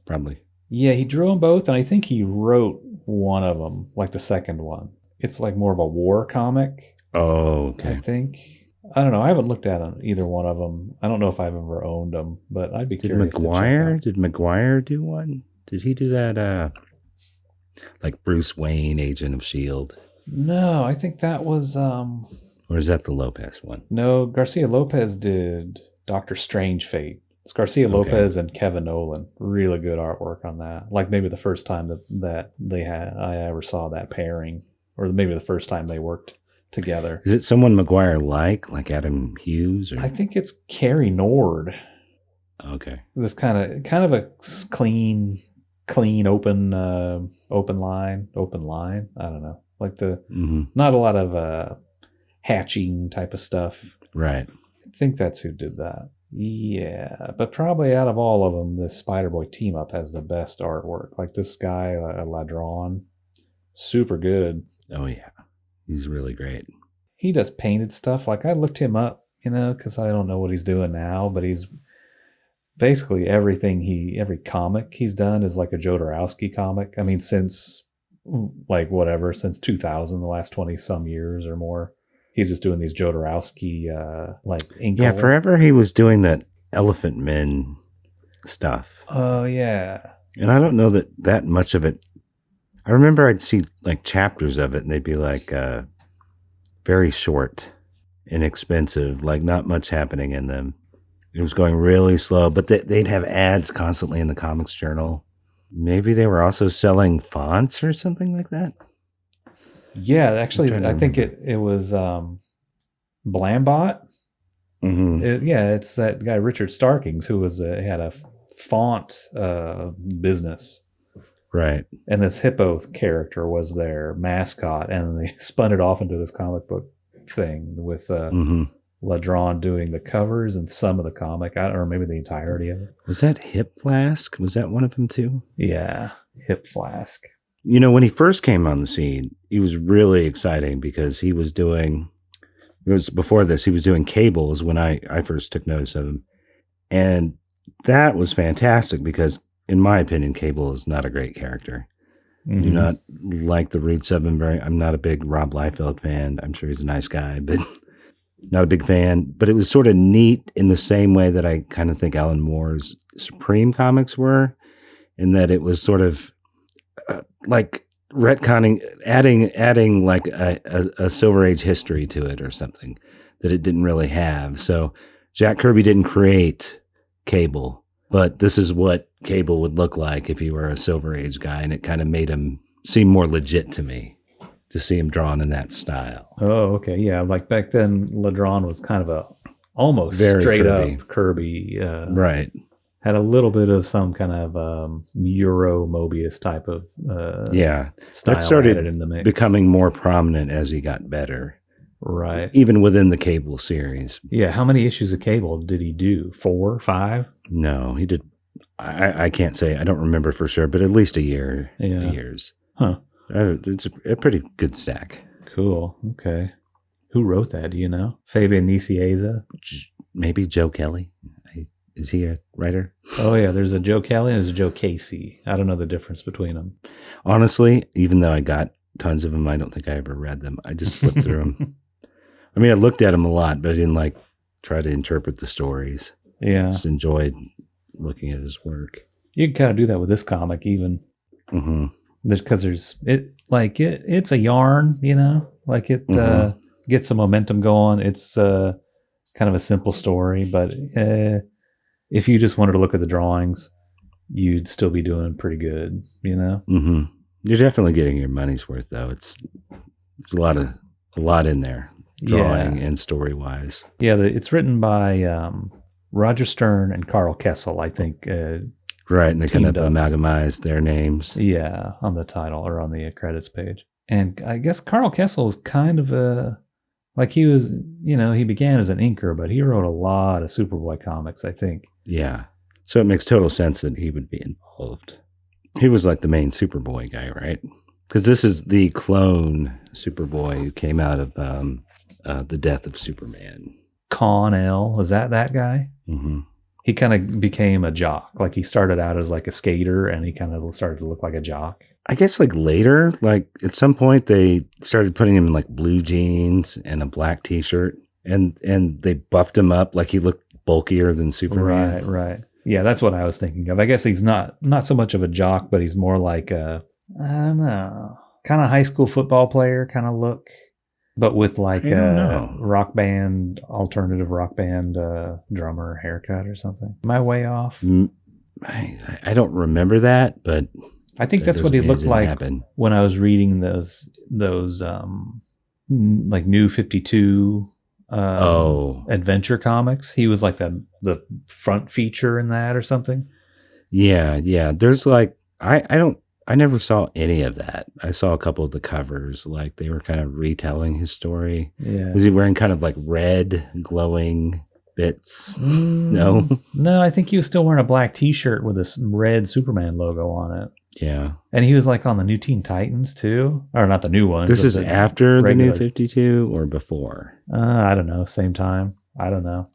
Probably. Yeah, he drew them both, and I think he wrote one of them, like the second one. It's like more of a war comic. Oh, okay. I think. I don't know. I haven't looked at either one of them. I don't know if I've ever owned them, but I'd be curious to check out. Did McGuire do one? Did he do that? Like Bruce Wayne, Agent of S.H.I.E.L.D.? No, I think that was... or is that the Lopez one? No, Garcia Lopez did Doctor Strange Fate. It's Garcia Lopez and Kevin Nolan. Really good artwork on that. Like maybe the first time that I ever saw that pairing, or maybe the first time they worked together. Is it someone McGuire like Adam Hughes? Or? I think it's Carrie Nord. Okay. This kind of a clean open line. I don't know. Like not a lot of hatching type of stuff. Right. I think that's who did that. Yeah, but probably out of all of them, this Spider-Boy team-up has the best artwork. Like this guy, Ladronn, super good. Oh, yeah. He's really great. He does painted stuff. Like I looked him up, because I don't know what he's doing now, but he's basically every comic he's done is like a Jodorowsky comic. I mean, since 2000, the last 20 some years or more. He's just doing these Jodorowsky, ink. Yeah, forever he was doing that Elephant Men stuff. Oh, yeah. And I don't know that much of it. I remember I'd see like chapters of it and they'd be like very short, inexpensive, like not much happening in them. It was going really slow, but they'd have ads constantly in the Comics Journal. Maybe they were also selling fonts or something like that. Yeah, actually, I think it was Blambot. Mm-hmm. It's that guy Richard Starkings who had a font business, right? And this hippo character was their mascot, and they spun it off into this comic book thing with Ladronn doing the covers and some of the comic, or maybe the entirety of it. Was that Hip Flask? Was that one of them too? Yeah, Hip Flask. When he first came on the scene, he was really exciting because he was doing, before this, he was doing Cables when I first took notice of him. And that was fantastic because, in my opinion, Cable is not a great character. Mm-hmm. Do not like the roots of him I'm not a big Rob Liefeld fan. I'm sure he's a nice guy, but not a big fan. But it was sort of neat in the same way that I kind of think Alan Moore's Supreme comics were, in that it was sort of like retconning, adding like a Silver Age history to it or something that it didn't really have. So Jack Kirby didn't create Cable, but this is what Cable would look like if he were a Silver Age guy, and it kind of made him seem more legit to me to see him drawn in that style. Oh, okay. Yeah, like back then, Ladronn was kind of a almost Very straight Kirby. up Kirby. Right. Had a little bit of some kind of Euro Mobius type of style that started added in the mix. becoming more prominent as he got better. Right. Even within the Cable series. Yeah. How many issues of Cable did he do? 4, 5? No, he did. I can't say. I don't remember for sure, but at least a year. Yeah. Years. Huh. It's a pretty good stack. Cool. Okay. Who wrote that? Do you know? Fabian Nicieza? Maybe Joe Kelly. Is he a writer? Oh, yeah. There's a Joe Kelly and there's a Joe Casey. I don't know the difference between them. Honestly, even though I got tons of them, I don't think I ever read them. I just flipped through them. I mean, I looked at them a lot, but I didn't try to interpret the stories. Yeah. Just enjoyed looking at his work. You can kind of do that with this comic even. Mm-hmm. Because it's a yarn, like it gets some momentum going. It's kind of a simple story, but if you just wanted to look at the drawings, you'd still be doing pretty good, Mm-hmm. You're definitely getting your money's worth, though. There's a lot in there, drawing and story wise. Yeah, it's written by Roger Stern and Karl Kesel, I think. Right, and they kind of amalgamized their names. Yeah, on the title or on the credits page. And I guess Karl Kesel is kind of he was, he began as an inker, but he wrote a lot of Superboy comics, I think. Yeah. So it makes total sense that he would be involved. He was like the main Superboy guy, right? Because this is the clone Superboy who came out of the death of Superman. Con-El, is that guy? Mm-hmm. He kind of became a jock. Like he started out as like a skater and he kind of started to look like a jock. I guess later, at some point they started putting him in blue jeans and a black t-shirt and they buffed him up. He looked bulkier than Superman. Right. Yeah, that's what I was thinking of. I guess he's not so much of a jock, but he's more like I don't know, kind of high school football player kind of look. But with rock band, alternative rock band drummer haircut or something. Am I way off? I don't remember that, but I think that's what he looked like when I was reading those New 52 adventure comics. He was like the front feature in that or something. Yeah. There's I never saw any of that. I saw a couple of the covers, they were kind of retelling his story. Yeah. Was he wearing kind of red glowing bits? No, I think he was still wearing a black T-shirt with a red Superman logo on it. Yeah, and he was on the New Teen Titans too, or not the new ones. This is after the New 52 or before? I don't know. Same time. I don't know.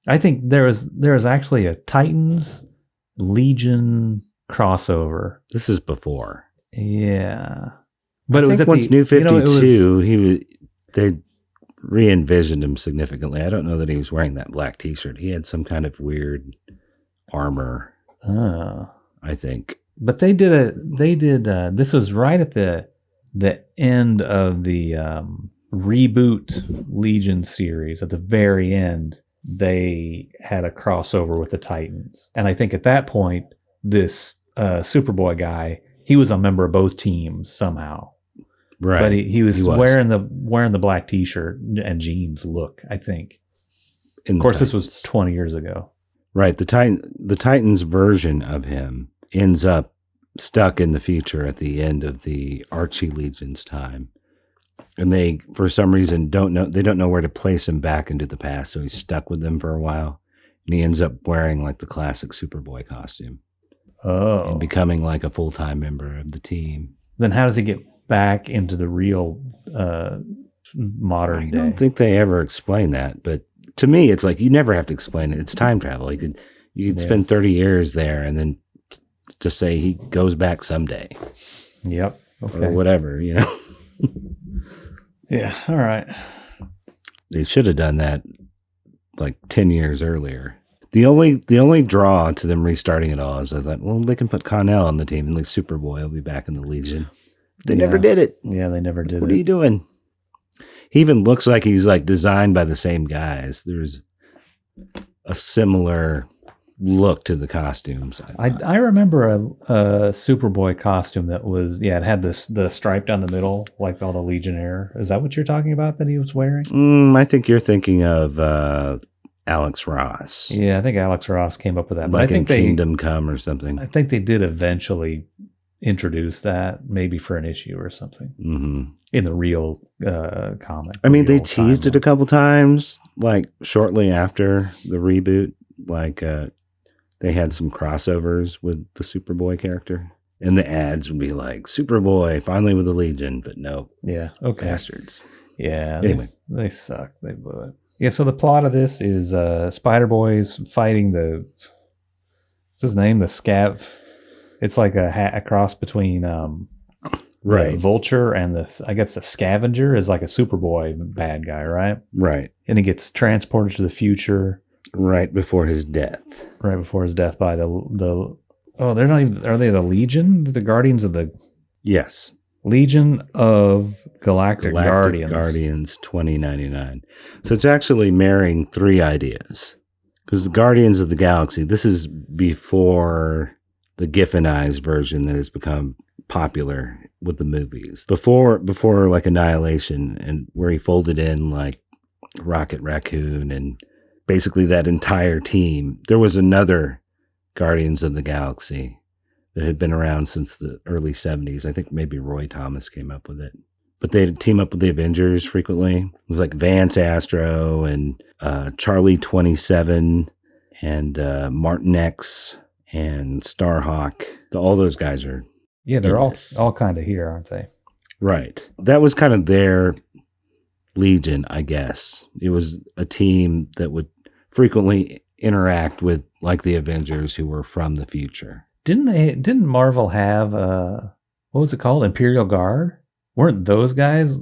I think there was actually a Titans Legion crossover. This is before. Yeah. But it was at once New 52, they re-envisioned him significantly. I don't know that he was wearing that black t-shirt. He had some kind of weird armor. I think. But they did this was right at the end of the reboot Legion series. At the very end, they had a crossover with the Titans. And I think at that point, this Superboy guy, he was a member of both teams somehow, right? But he was wearing the black T-shirt and jeans look. I think. Of course, this was 20 years ago, right? The Titans version of him ends up stuck in the future at the end of the Archie Legion's time, and they, for some reason, don't know where to place him back into the past. So he's stuck with them for a while, and he ends up wearing the classic Superboy costume. Oh. And becoming a full-time member of the team. Then how does he get back into the real modern day? I don't think they ever explain that, but to me, it's you never have to explain it. It's time travel. You could spend 30 years there and then just say he goes back someday. Yep. Okay. Or whatever, Yeah. All right. They should have done that 10 years earlier. The only draw to them restarting it all is I thought, well, they can put Con-El on the team and Superboy will be back in the Legion. They never did it. Yeah, they never did it. What are you doing? He even looks like he's designed by the same guys. There's a similar look to the costumes. I remember a Superboy costume that was, it had the stripe down the middle, like all the Legionnaire. Is that what you're talking about that he was wearing? I think you're thinking of Alex Ross. Yeah, I think Alex Ross came up with that. But Like I think in Kingdom Come or something. I think they did eventually introduce that, maybe for an issue or something, in the real comic. I mean, they teased it a couple times, like shortly after the reboot. Like they had some crossovers with the Superboy character. And the ads would be like, Superboy, finally with the Legion. But no. Yeah, okay. Bastards. Yeah, anyway. They suck. They blew it. Yeah, so the plot of this is Spider-Boy's fighting what's his name? The Scav. It's like a cross between the Vulture and I guess the Scavenger is like a Superboy bad guy, right? Right. And he gets transported to the future. Right before his death. Right before his death by they're not even, are they the Legion? The Guardians of the... Yes. Legion of Galactic Guardians 2099. So it's actually marrying three ideas. Because the Guardians of the Galaxy, this is before the Giffenized version that has become popular with the movies. Before like Annihilation, and where he folded in like Rocket Raccoon and basically that entire team. There was another Guardians of the Galaxy that had been around since the early 70s. I think maybe Roy Thomas came up with it. But they'd team up with the Avengers frequently. It was like Vance Astro and Charlie 27 and Martin X and Starhawk. All those guys are... Yeah, they're all kind of here, aren't they? Right. That was kind of their Legion, I guess. It was a team that would frequently interact with like the Avengers who were from the future. Didn't Marvel have what was it called? Imperial Guard? Weren't those guys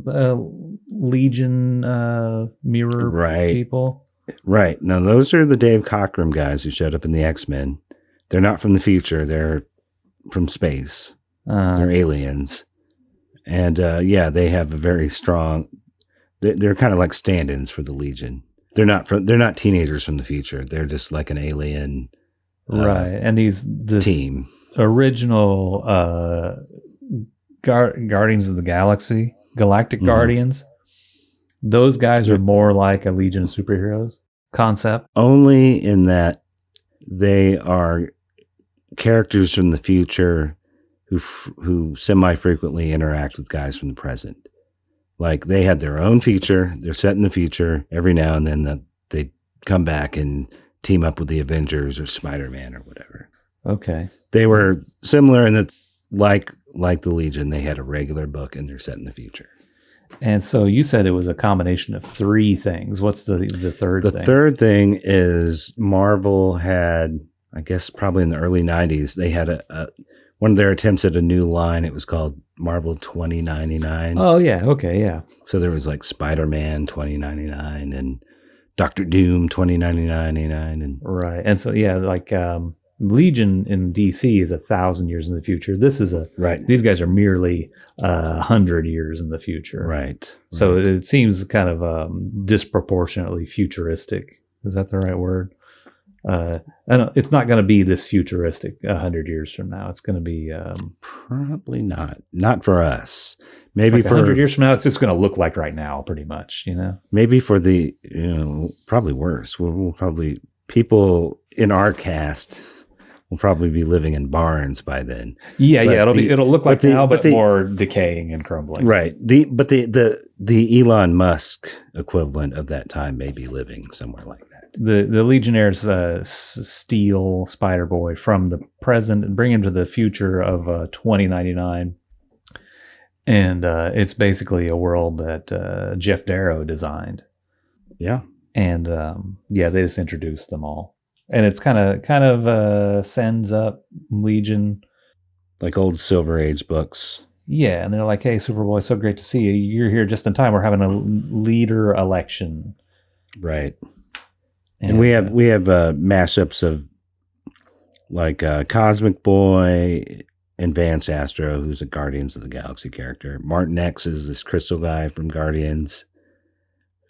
Legion mirror people? Right. Now those are the Dave Cockrum guys who showed up in the X-Men. They're not from the future. They're from space. They're aliens. And they have a very strong... They're kind of like stand-ins for the Legion. They're not teenagers from the future. They're just like an alien, right? And this team original Guardians of the Galaxy, Galactic Guardians. Those guys are more like a Legion of Superheroes concept. Only in that they are characters from the future who semi-frequently interact with guys from the present. Like they had their own feature. They're set in the future. Every now and then they come back and team up with the Avengers or Spider-Man or whatever. Okay. They were similar in that, like the Legion, they had a regular book and they're set in the future. And so you said it was a combination of three things. What's the third thing? The third thing is Marvel had, I guess probably in the early 90s, they had one of their attempts at a new line. It was called Marvel 2099. Oh, yeah. Okay, yeah. So there was like Spider-Man 2099 and Doctor Doom 2099. And right. And so, yeah, like Legion in DC is 1,000 years in the future. This is right. These guys are merely 100 years in the future. Right. So it seems kind of disproportionately futuristic. Is that the right word? It's not going to be this futuristic 100 years from now. It's going to be probably not for us. Maybe like for 100 years from now, it's just going to look like right now, pretty much. Maybe for the probably worse. We'll probably people in our cast will probably be living in barns by then. Yeah, it'll look like now, but more decaying and crumbling. Right. The Elon Musk equivalent of that time may be living somewhere like that. The Legionnaires steal Spider-Boy from the present and bring him to the future of 2099. And it's basically a world that Jeff Darrow designed. Yeah. And they just introduced them all. And it's kind of sends up Legion. Like old Silver Age books. Yeah, and they're like, hey, Superboy, so great to see you. You're here just in time. We're having a leader election. Right. And we have mashups of like Cosmic Boy and Vance Astro, who's a Guardians of the Galaxy character. Martin X is this crystal guy from Guardians,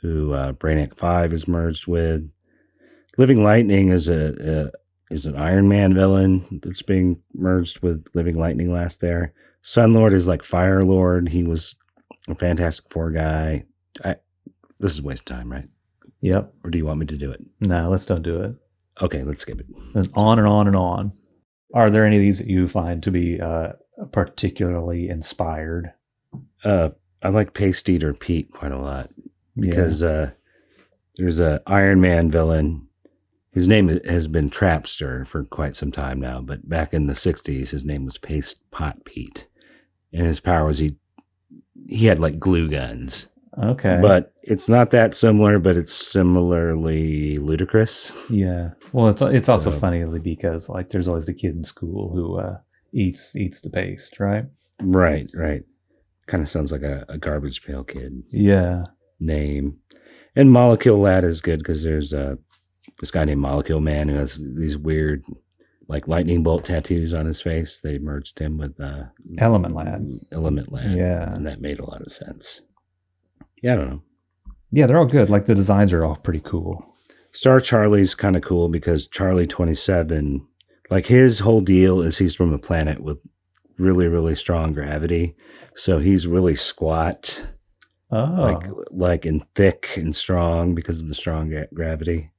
who Brainiac 5 is merged with. Living Lightning is a is an Iron Man villain that's being merged with Living Lightning last there. Sunlord is like Fire Lord. He was a Fantastic Four guy. This is a waste of time, right? Yep. Or do you want me to do it? No, let's don't do it. Okay, let's skip it. And on and on and on. Are there any of these that you find to be particularly inspired? I like Paste Eater Pete quite a lot because there's a Iron Man villain. His name has been Trapster for quite some time now, but back in the 60s, his name was Paste Pot Pete. And his power was he had like glue guns. Okay. But it's not that similar, but it's similarly ludicrous. Yeah. Well, it's also funny because like there's always the kid in school who eats the paste, right? Right. Kind of sounds like a Garbage Pail Kid. Yeah. Name. And Molecule Lad is good because there's this guy named Molecule Man who has these weird like lightning bolt tattoos on his face. They merged him with Element Lad. Yeah. And that made a lot of sense. Yeah, I don't know. Yeah, they're all good. Like the designs are all pretty cool. Star Charlie's kind of cool because Charlie 27, like his whole deal is he's from a planet with really, really strong gravity. So he's really squat. Oh. Like and thick and strong because of the strong gravity.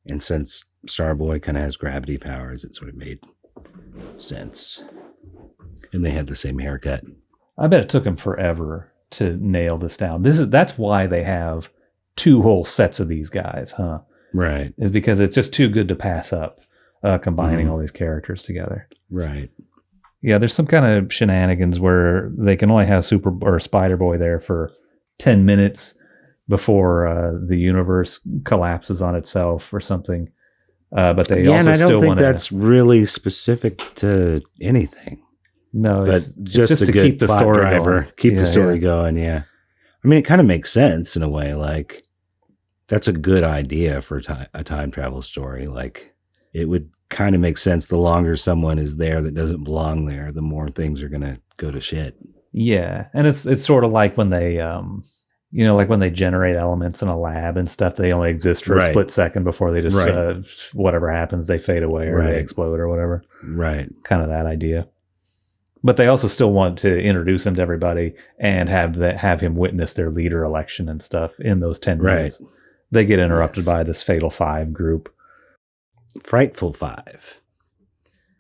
And since Starboy kind of has gravity powers, it sort of made sense. And they had the same haircut. I bet it took him forever to nail this down. That's why they have 2 whole sets of these guys, huh? Right. Is because it's just too good to pass up, combining all these characters together. Right. Yeah, there's some kind of shenanigans where they can only have Spider-Boy there for 10 minutes before the universe collapses on itself or something. But they also and I don't still think that's really specific to anything. No, but just to good keep the plot story driver, going. Keep the story going. Yeah, I mean, it kind of makes sense in a way. Like that's a good idea for a time travel story. Like it would kind of make sense. The longer someone is there that doesn't belong there, the more things are going to go to shit. Yeah, and it's sort of like when they like when they generate elements in a lab and stuff, they only exist for a split second before they just whatever happens, they fade away or they explode or whatever. Right, kind of that idea. But they also still want to introduce him to everybody and have him witness their leader election and stuff in those 10 minutes. They get interrupted by this Fatal Five group. Frightful Five,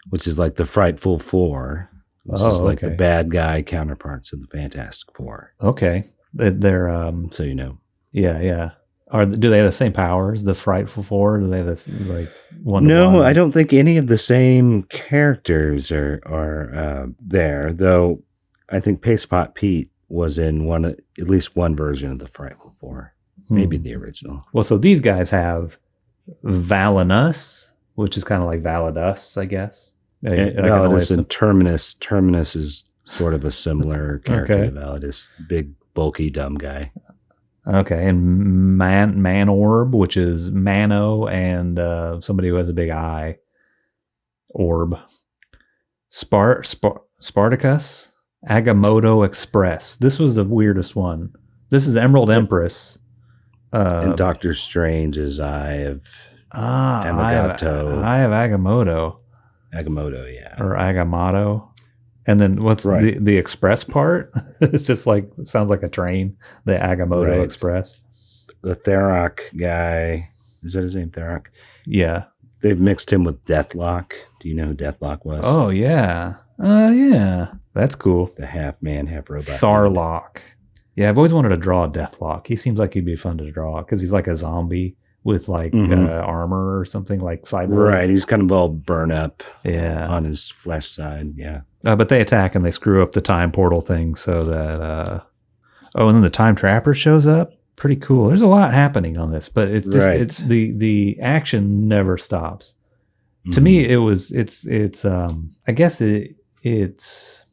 which is like the Frightful Four, which is like the bad guy counterparts of the Fantastic Four. Okay. They're so you know. Yeah. Do they have the same powers, the Frightful Four? Do they have this like one? No, I don't think any of the same characters are there. Though I think Paste Pot Pete was in at least one version of the Frightful Four, maybe the original. Well, so these guys have Valinus, which is kind of like Validus, I guess. Validus and Terminus. Terminus is sort of a similar character to Validus, big, bulky, dumb guy. Okay, and Man Orb, which is Mano and somebody who has a big eye. Orb. Spartacus. Agamotto Express. This was the weirdest one. This is Emerald Empress. And Doctor Strange's Eye of Amagato. Eye of Agamotto. Agamotto, yeah. Or Agamotto. And then what's the express part? It's just like, it sounds like a train. The Agamotto Express. The Tharok guy. Is that his name, Tharok? Yeah. They've mixed him with Deathlock. Do you know who Deathlock was? Oh, yeah. Yeah. That's cool. The half man, half robot. Tharlock. Yeah, I've always wanted to draw a Deathlock. He seems like he'd be fun to draw because he's like a zombie with like armor or something like cyborg. Right. He's kind of all burn up on his flesh side. Yeah. But they attack and they screw up the time portal thing so that and then the time trapper shows up. Pretty cool. There's a lot happening on this, but it's just it's the action never stops. To me, it's I guess it's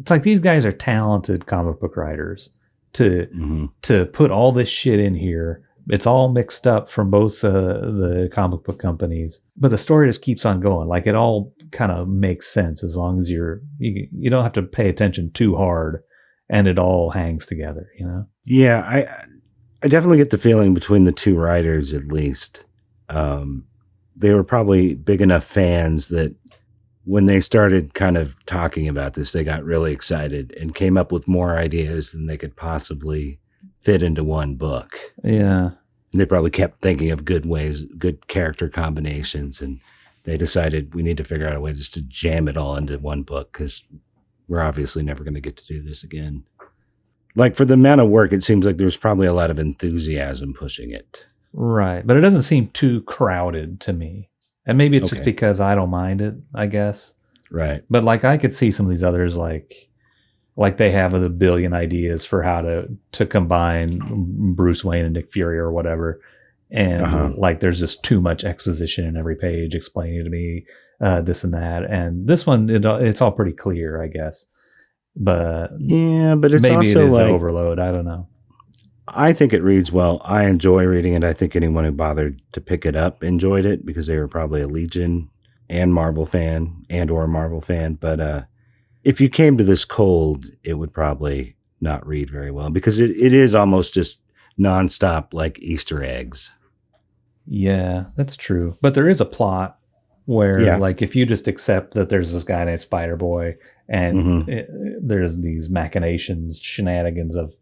like these guys are talented comic book writers to put all this shit in here. It's all mixed up from both the comic book companies, but the story just keeps on going. Like it all kind of makes sense as long as you don't have to pay attention too hard, and it all hangs together. You know? Yeah, I definitely get the feeling between the two writers, at least, they were probably big enough fans that when they started kind of talking about this, they got really excited and came up with more ideas than they could possibly fit into one book. Yeah. And they probably kept thinking of good ways, good character combinations, and they decided we need to figure out a way just to jam it all into one book because we're obviously never going to get to do this again. Like, for the amount of work, it seems like there's probably a lot of enthusiasm pushing it. Right. But it doesn't seem too crowded to me. And maybe it's just because I don't mind it, I guess. Right. But like I could see some of these others like they have a billion ideas for how to combine Bruce Wayne and Nick Fury or whatever. And like there's just too much exposition in every page explaining to me this and that. And this one, it's all pretty clear, I guess. But yeah, but it's maybe also it is like overload. I don't know. I think it reads well. I enjoy reading it. I think anyone who bothered to pick it up enjoyed it because they were probably a Legion and Marvel fan or Marvel fan. But if you came to this cold, it would probably not read very well because it is almost just nonstop like Easter eggs. Yeah, that's true. But there is a plot where like if you just accept that there's this guy named Spider-Boy and there's these machinations, shenanigans of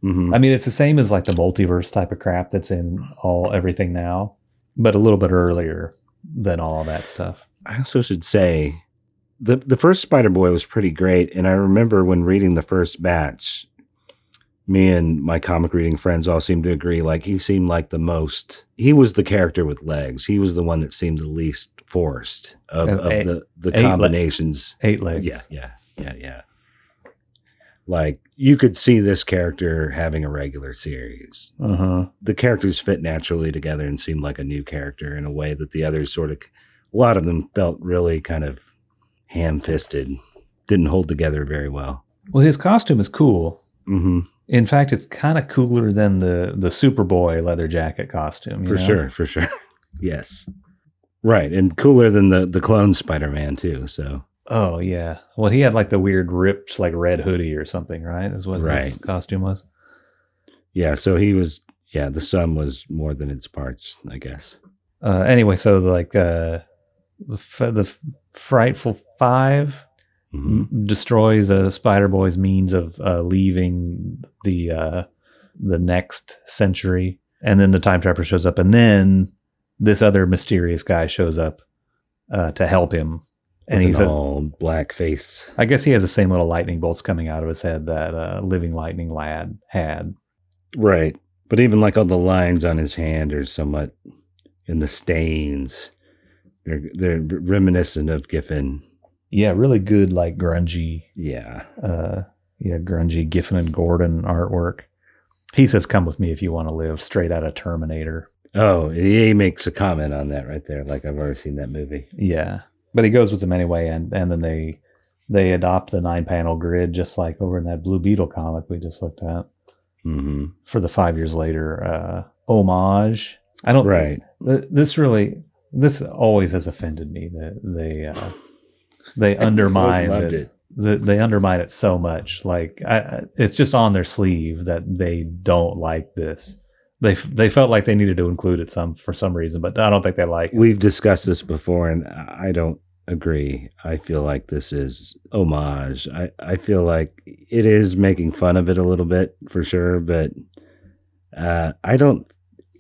I mean, it's the same as like the multiverse type of crap that's in everything now, but a little bit earlier than all of that stuff. I also should say the first Spider-Boy was pretty great. And I remember when reading the first batch, me and my comic reading friends all seemed to agree. Like he seemed like he was the character with legs. He was the one that seemed the least forced of the combinations. 8 legs. Yeah. Like you could see this character having a regular series. The characters fit naturally together and seemed like a new character in a way that the others a lot of them felt really kind of ham-fisted, didn't hold together very well. Well, his costume is cool. In fact, it's kind of cooler than the Superboy leather jacket costume. For sure. Yes. Right. And cooler than the clone Spider-Man too. So. Oh yeah. Well, he had like the weird ripped like red hoodie or something, right? Is what his costume was. Yeah. So he was. Yeah. The sum was more than its parts, I guess. Anyway, so like the Frightful Five destroys Spider-Boy's means of leaving the next century, and then the Time Trapper shows up, and then this other mysterious guy shows up to help him. And he's all black face. I guess he has the same little lightning bolts coming out of his head that Living Lightning Lad had. Right. But even like all the lines on his hand are somewhat in the stains. They're reminiscent of Giffen. Yeah, really good, like grungy. Yeah. Grungy Giffen and Gordon artwork. He says, "Come with me if you want to live," straight out of Terminator. Oh, he makes a comment on that right there. Like I've already seen that movie. Yeah. But he goes with them anyway, and then they adopt the 9-panel grid, just like over in that Blue Beetle comic we just looked at for the 5 years later homage. I don't. Right. This always has offended me that they undermine this. They undermine it so much. Like it's just on their sleeve that they don't like this. They felt like they needed to include it for some reason, but I don't think they like it. We've discussed this before, and I don't agree. I feel like this is homage. I feel like it is making fun of it a little bit for sure, but I don't.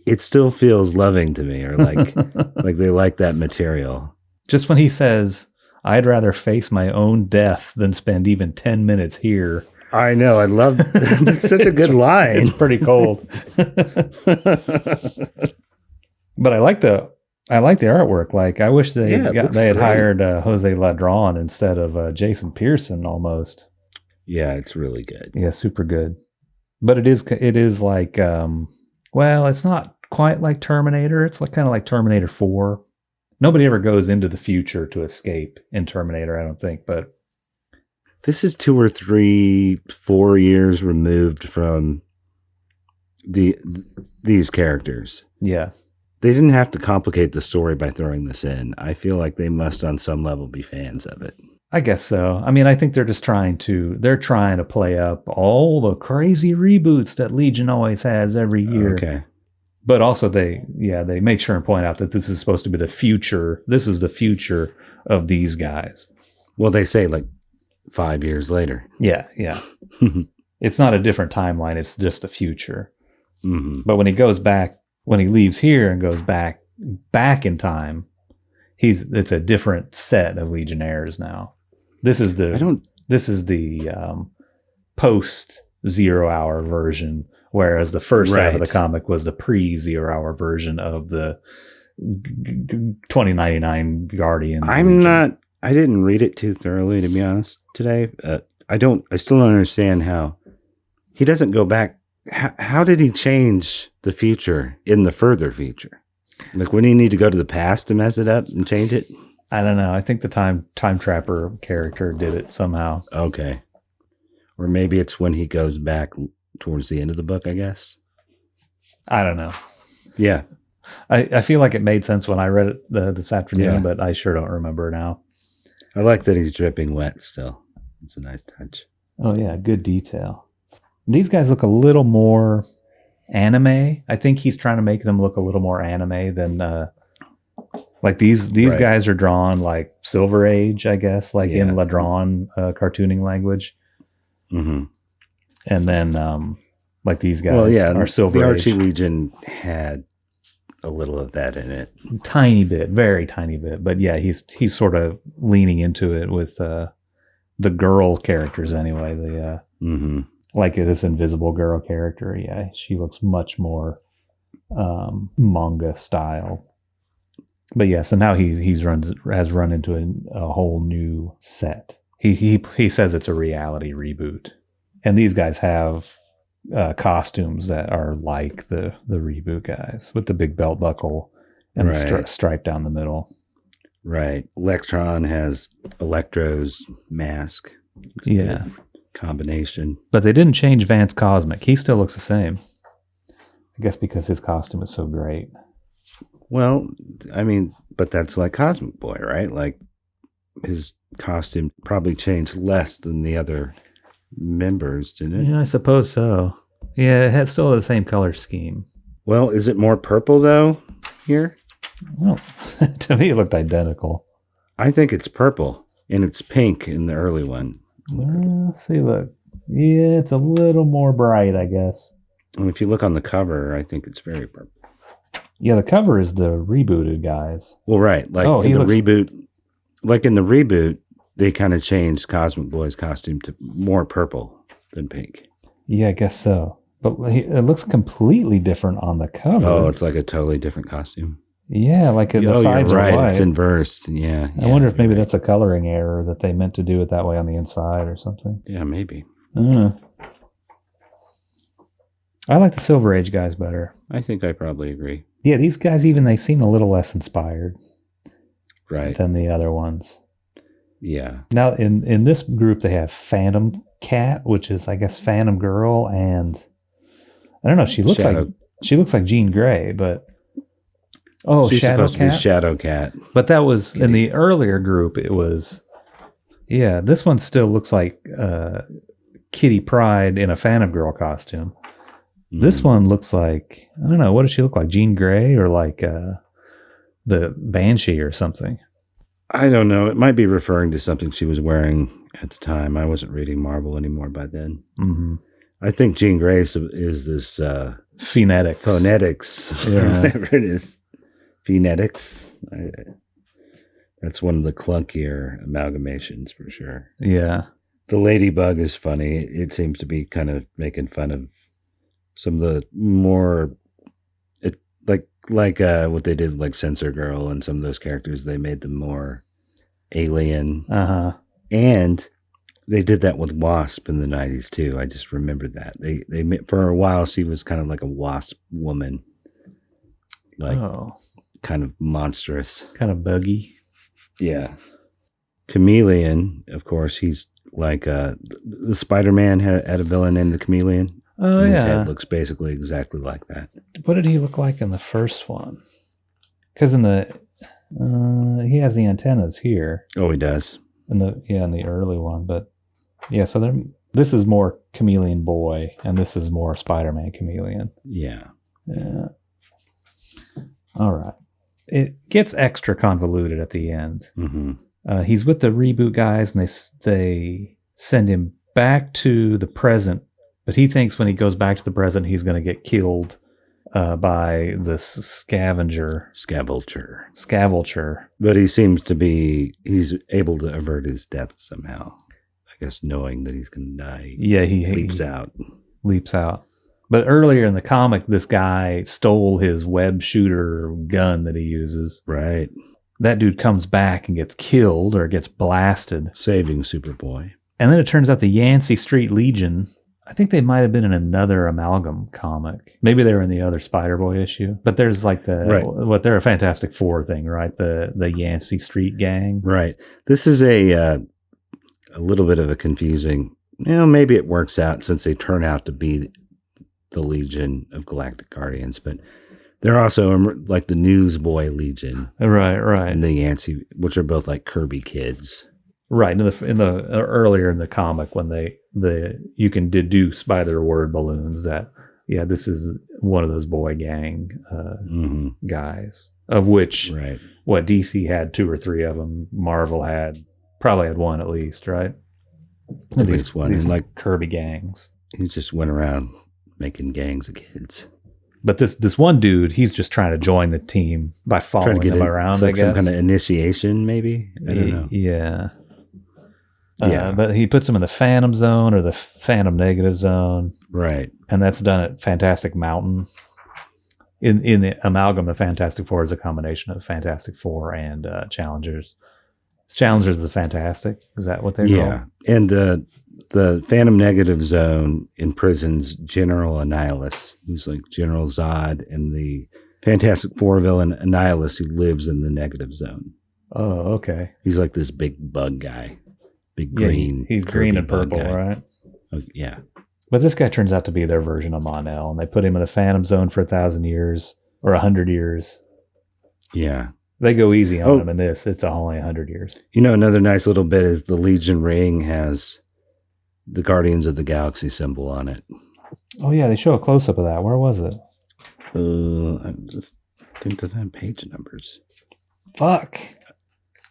It still feels loving to me, or like like they like that material. Just when he says, "I'd rather face my own death than spend even 10 minutes here." I know. I love that's such a good line. It's pretty cold. But I like the artwork. Like I wish they had hired José Ladrönn instead of Jason Pearson almost. Yeah, it's really good. Yeah, super good. But it is like well, it's not quite like Terminator. It's like kind of like Terminator 4. Nobody ever goes into the future to escape in Terminator, I don't think, but this is 2 or 3, 4 years removed from these characters. Yeah. They didn't have to complicate the story by throwing this in. I feel like they must on some level be fans of it. I guess so. I mean, I think they're just trying to play up all the crazy reboots that Legion always has every year. Okay. But also they make sure and point out that this is supposed to be the future. This is the future of these guys. Well, they say like 5 years later. Yeah. It's not a different timeline. It's just the future. Mm-hmm. But when he leaves here and goes back in time, it's a different set of Legionnaires now. This is the post 0 hour version, whereas the first half of the comic was the pre 0 hour version of the 2099 Guardians. I didn't read it too thoroughly, to be honest, today. I still don't understand how he doesn't go back. How did he change the future in the further future? Like, wouldn't he need to go to the past to mess it up and change it? I don't know. I think the time trapper character did it somehow. Okay. Or maybe it's when he goes back towards the end of the book, I guess. I don't know. Yeah. I feel like it made sense when I read it this afternoon, but I sure don't remember now. I like that he's dripping wet still. It's a nice touch. Oh, yeah. Good detail. These guys look a little more anime. I think he's trying to make them look a little more anime than like these guys are drawn like Silver Age, I guess, like in Ladronn cartooning language. Mm-hmm. And then like these guys are Silver Age. The Archie Legion had a little of that in it. Tiny bit, very tiny bit. But yeah, he's sort of leaning into it with the girl characters anyway. The like this invisible girl character. Yeah, she looks much more manga style. But yeah, so now has run into a whole new set. He says it's a reality reboot, and these guys have costumes that are like the reboot guys with the big belt buckle and the stripe down the middle. Right. Electron has Electro's mask. It's a good combination. But they didn't change Vance Cosmic. He still looks the same. I guess because his costume is so great. Well, I mean, but that's like Cosmic Boy, right? Like his costume probably changed less than the other members, didn't it? Yeah, I suppose so. Yeah, it had still the same color scheme. Well, is it more purple though here? Well, to me it looked identical. I think it's purple and it's pink in the early one. Let's see, look. Yeah, it's a little more bright, I guess. And if you look on the cover, I think it's very purple. Yeah, the cover is the rebooted guys. Well, right. Like in the reboot, they kind of changed Cosmic Boy's costume to more purple than pink. Yeah, I guess so. But it looks completely different on the cover. Oh, it's like a totally different costume. Yeah, like the sides you're right. are white. It's inversed. Yeah. I wonder if maybe that's a coloring error that they meant to do it that way on the inside or something. Yeah, maybe. I like the Silver Age guys better. I think I probably agree. Yeah, these guys they seem a little less inspired, than the other ones. Yeah. Now in this group they have Phantom Cat, which is I guess Phantom Girl, and I don't know. She looks like Jean Grey, but she's Shadow supposed Cat? to be Shadow Cat. But that was in the earlier group. It was this one still looks like Kitty Pryde in a Phantom Girl costume. This one looks like, I don't know, what does she look like? Jean Grey or like the Banshee or something? I don't know. It might be referring to something she was wearing at the time. I wasn't reading Marvel anymore by then. Mm-hmm. I think Jean Grey is this Phonetics. Whatever it is. Phonetics. That's one of the clunkier amalgamations for sure. Yeah. The Ladybug is funny. It seems to be kind of making fun of some of the more, like what they did, like Censor Girl and some of those characters. They made them more alien. And they did that with Wasp in the 90s too. I just remembered that. They for a while she was kind of like a wasp woman, like kind of monstrous, kind of buggy. Yeah. Chameleon, of course, he's like the Spider-Man had a villain named the Chameleon. Oh, and his head looks basically exactly like that. What did he look like in the first one? Because in the he has the antennas here. Oh, he does. In the early one, but so this is more Chameleon Boy, and this is more Spider-Man Chameleon. Yeah. All right. It gets extra convoluted at the end. Mm-hmm. He's with the reboot guys, and they send him back to the present, but he thinks when he goes back to the present, he's going to get killed by this scavenger. Scavulture. But he seems to be, he's able to avert his death somehow. I guess knowing that he's going to die. Yeah, he leaps out. But earlier in the comic, this guy stole his web shooter gun that he uses. Right. That dude comes back and gets killed or gets blasted. Saving Superboy. And then it turns out the Yancey Street Legion, I think they might have been in another Amalgam comic. Maybe they were in the other Spider-Boy issue. But there's like they're a Fantastic Four thing, right? The Yancey Street gang. Right. This is a little bit of a confusing, maybe it works out since they turn out to be the Legion of Galactic Guardians, but they're also like the Newsboy Legion. Right. And the Yancey, which are both like Kirby kids. Right. In the earlier in the comic when you can deduce by their word balloons that, this is one of those boy gang guys, of which what DC had 2 or 3 of them. Marvel probably had 1 at least, right? At least one. These and like Kirby gangs. He just went around making gangs of kids. But this one dude, he's just trying to join the team by following them around. It's like some kind of initiation, maybe. I don't know. Yeah. But he puts him in the Phantom Zone or the Phantom Negative Zone. Right. And that's done at Fantastic Mountain. In the Amalgam, the Fantastic Four is a combination of Fantastic Four and Challengers. Challengers of the Fantastic. Is that what they're called? Yeah. And the Phantom Negative Zone imprisons General Annihilus, who's like General Zod, and the Fantastic Four villain Annihilus, who lives in the Negative Zone. Oh, okay. He's like this big bug guy. Big green. He's green and purple, right? Oh, yeah. But this guy turns out to be their version of Mon-El, and they put him in the Phantom Zone for 1,000 years or 100 years. Yeah. They go easy on him in this. It's only 100 years. Another nice little bit is the Legion ring has the Guardians of the Galaxy symbol on it. Oh, yeah. They show a close-up of that. Where was it? I think it doesn't have page numbers. Fuck.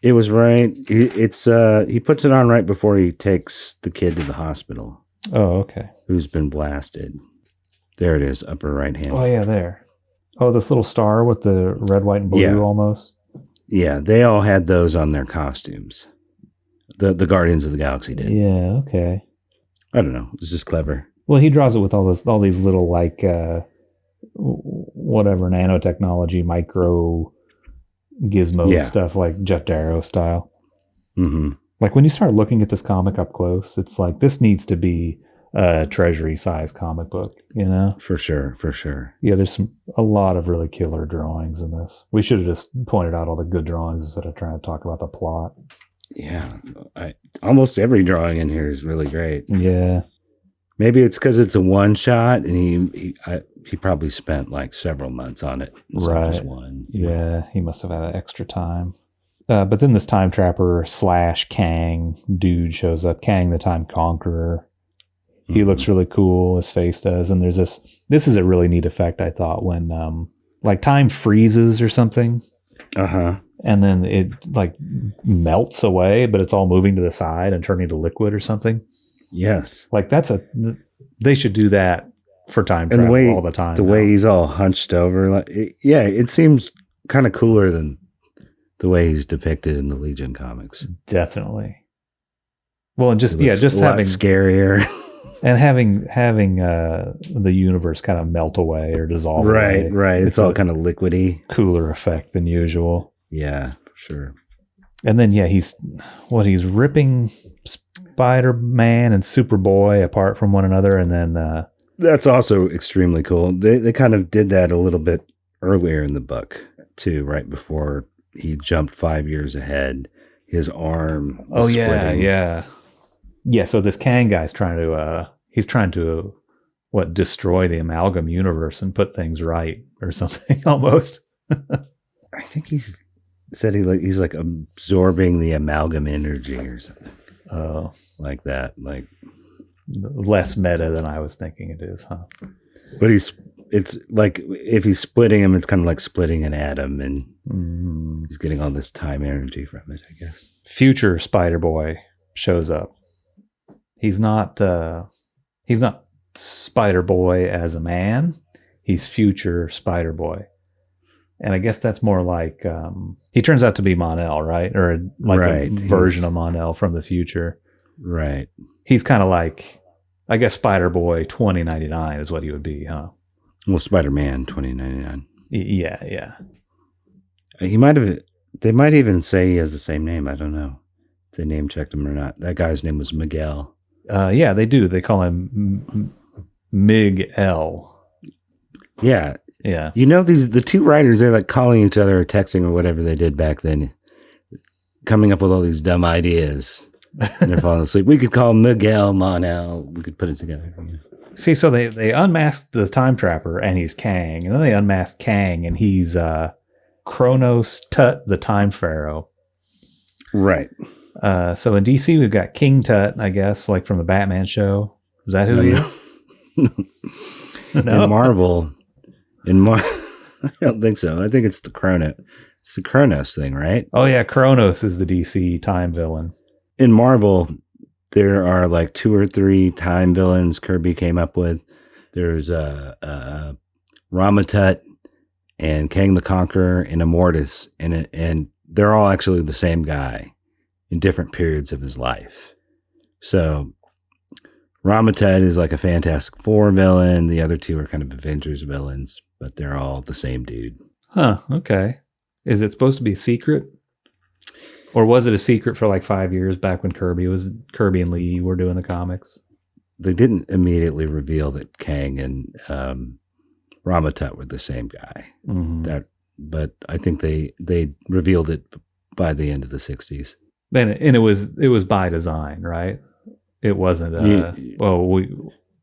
It was right. He puts it on right before he takes the kid to the hospital. Oh, okay. Who's been blasted. There it is, upper right hand. Oh, yeah, there. Oh, this little star with the red, white, and blue almost? Yeah, they all had those on their costumes. The Guardians of the Galaxy did. Yeah, okay. I don't know. It's just clever. Well, he draws it with all these little, like, whatever, nanotechnology, micro gizmo stuff, like Jeff Darrow style. Mm-hmm. Like, when you start looking at this comic up close, it's like, this needs to be a Treasury-size comic book, For sure. Yeah, there's a lot of really killer drawings in this. We should have just pointed out all the good drawings instead of trying to talk about the plot. Yeah, almost every drawing in here is really great. Yeah. Maybe it's because it's a one-shot, and he probably spent like several months on it. Right. Just one. Yeah, he must have had extra time. But then this Time Trapper / Kang dude shows up. Kang the Time Conqueror. He looks really cool. His face does. And there's this is a really neat effect, I thought, when like time freezes or something. Uh-huh. And then it like melts away, but it's all moving to the side and turning to liquid or something. Yes. Like they should do that for time travel all the time. The way he's all hunched over. It seems kind of cooler than the way he's depicted in the Legion comics. Definitely. Well, and just having scarier. And having the universe kind of melt away or dissolve away. Right. It's all kind of liquidy. Cooler effect than usual. Yeah, for sure. And then, he's ripping Spider-Man and Superboy apart from one another. And then... that's also extremely cool. They kind of did that a little bit earlier in the book, too, right before he jumped 5 years ahead. His arm was splitting. Yeah. Yeah, so this Kang guy's trying to destroy the Amalgam universe and put things right or something almost. I think he's said he's like absorbing the Amalgam energy or something. Oh, like that, like less meta than I was thinking it is, huh? But he's it's like if he's splitting him, it's kind of like splitting an atom, and he's getting all this time energy from it, I guess. Future Spider-Boy shows up. He's not Spider-Boy as a man. He's future Spider-Boy. And I guess that's more like he turns out to be Mon-El, right? Or like a version of Mon-El from the future. Right. He's kind of like, I guess, Spider-Boy 2099 is what he would be, huh? Well, Spider-Man 2099. Yeah. He might have. They might even say he has the same name. I don't know if they name checked him or not. That guy's name was Miguel. Yeah, they do. They call him Miguel. Yeah. Yeah. You know, the two writers, they're like calling each other or texting or whatever they did back then, coming up with all these dumb ideas. And they're falling asleep. We could call Miguel Mon-El. We could put it together. See, so they unmasked the Time Trapper and he's Kang. And then they unmasked Kang and he's Kronos Tut, the Time Pharaoh. Right. So in DC, we've got King Tut, I guess, like from the Batman show. Is that who he is? No. I don't think so. I think it's the Kronos thing, right? Oh yeah, Kronos is the DC time villain. In Marvel, there are like 2 or 3 time villains Kirby came up with. There's Ramatut and Kang the Conqueror and Immortus, and they're all actually the same guy in different periods of his life. So Ramatut is like a Fantastic Four villain. The other 2 are kind of Avengers villains, but they're all the same dude. Huh, okay. Is it supposed to be a secret? Or was it a secret for like 5 years back when Kirby and Lee were doing the comics? They didn't immediately reveal that Kang and Ramatut were the same guy. Mm-hmm. But I think they revealed it by the end of the 60s. And it was by design, right? It wasn't.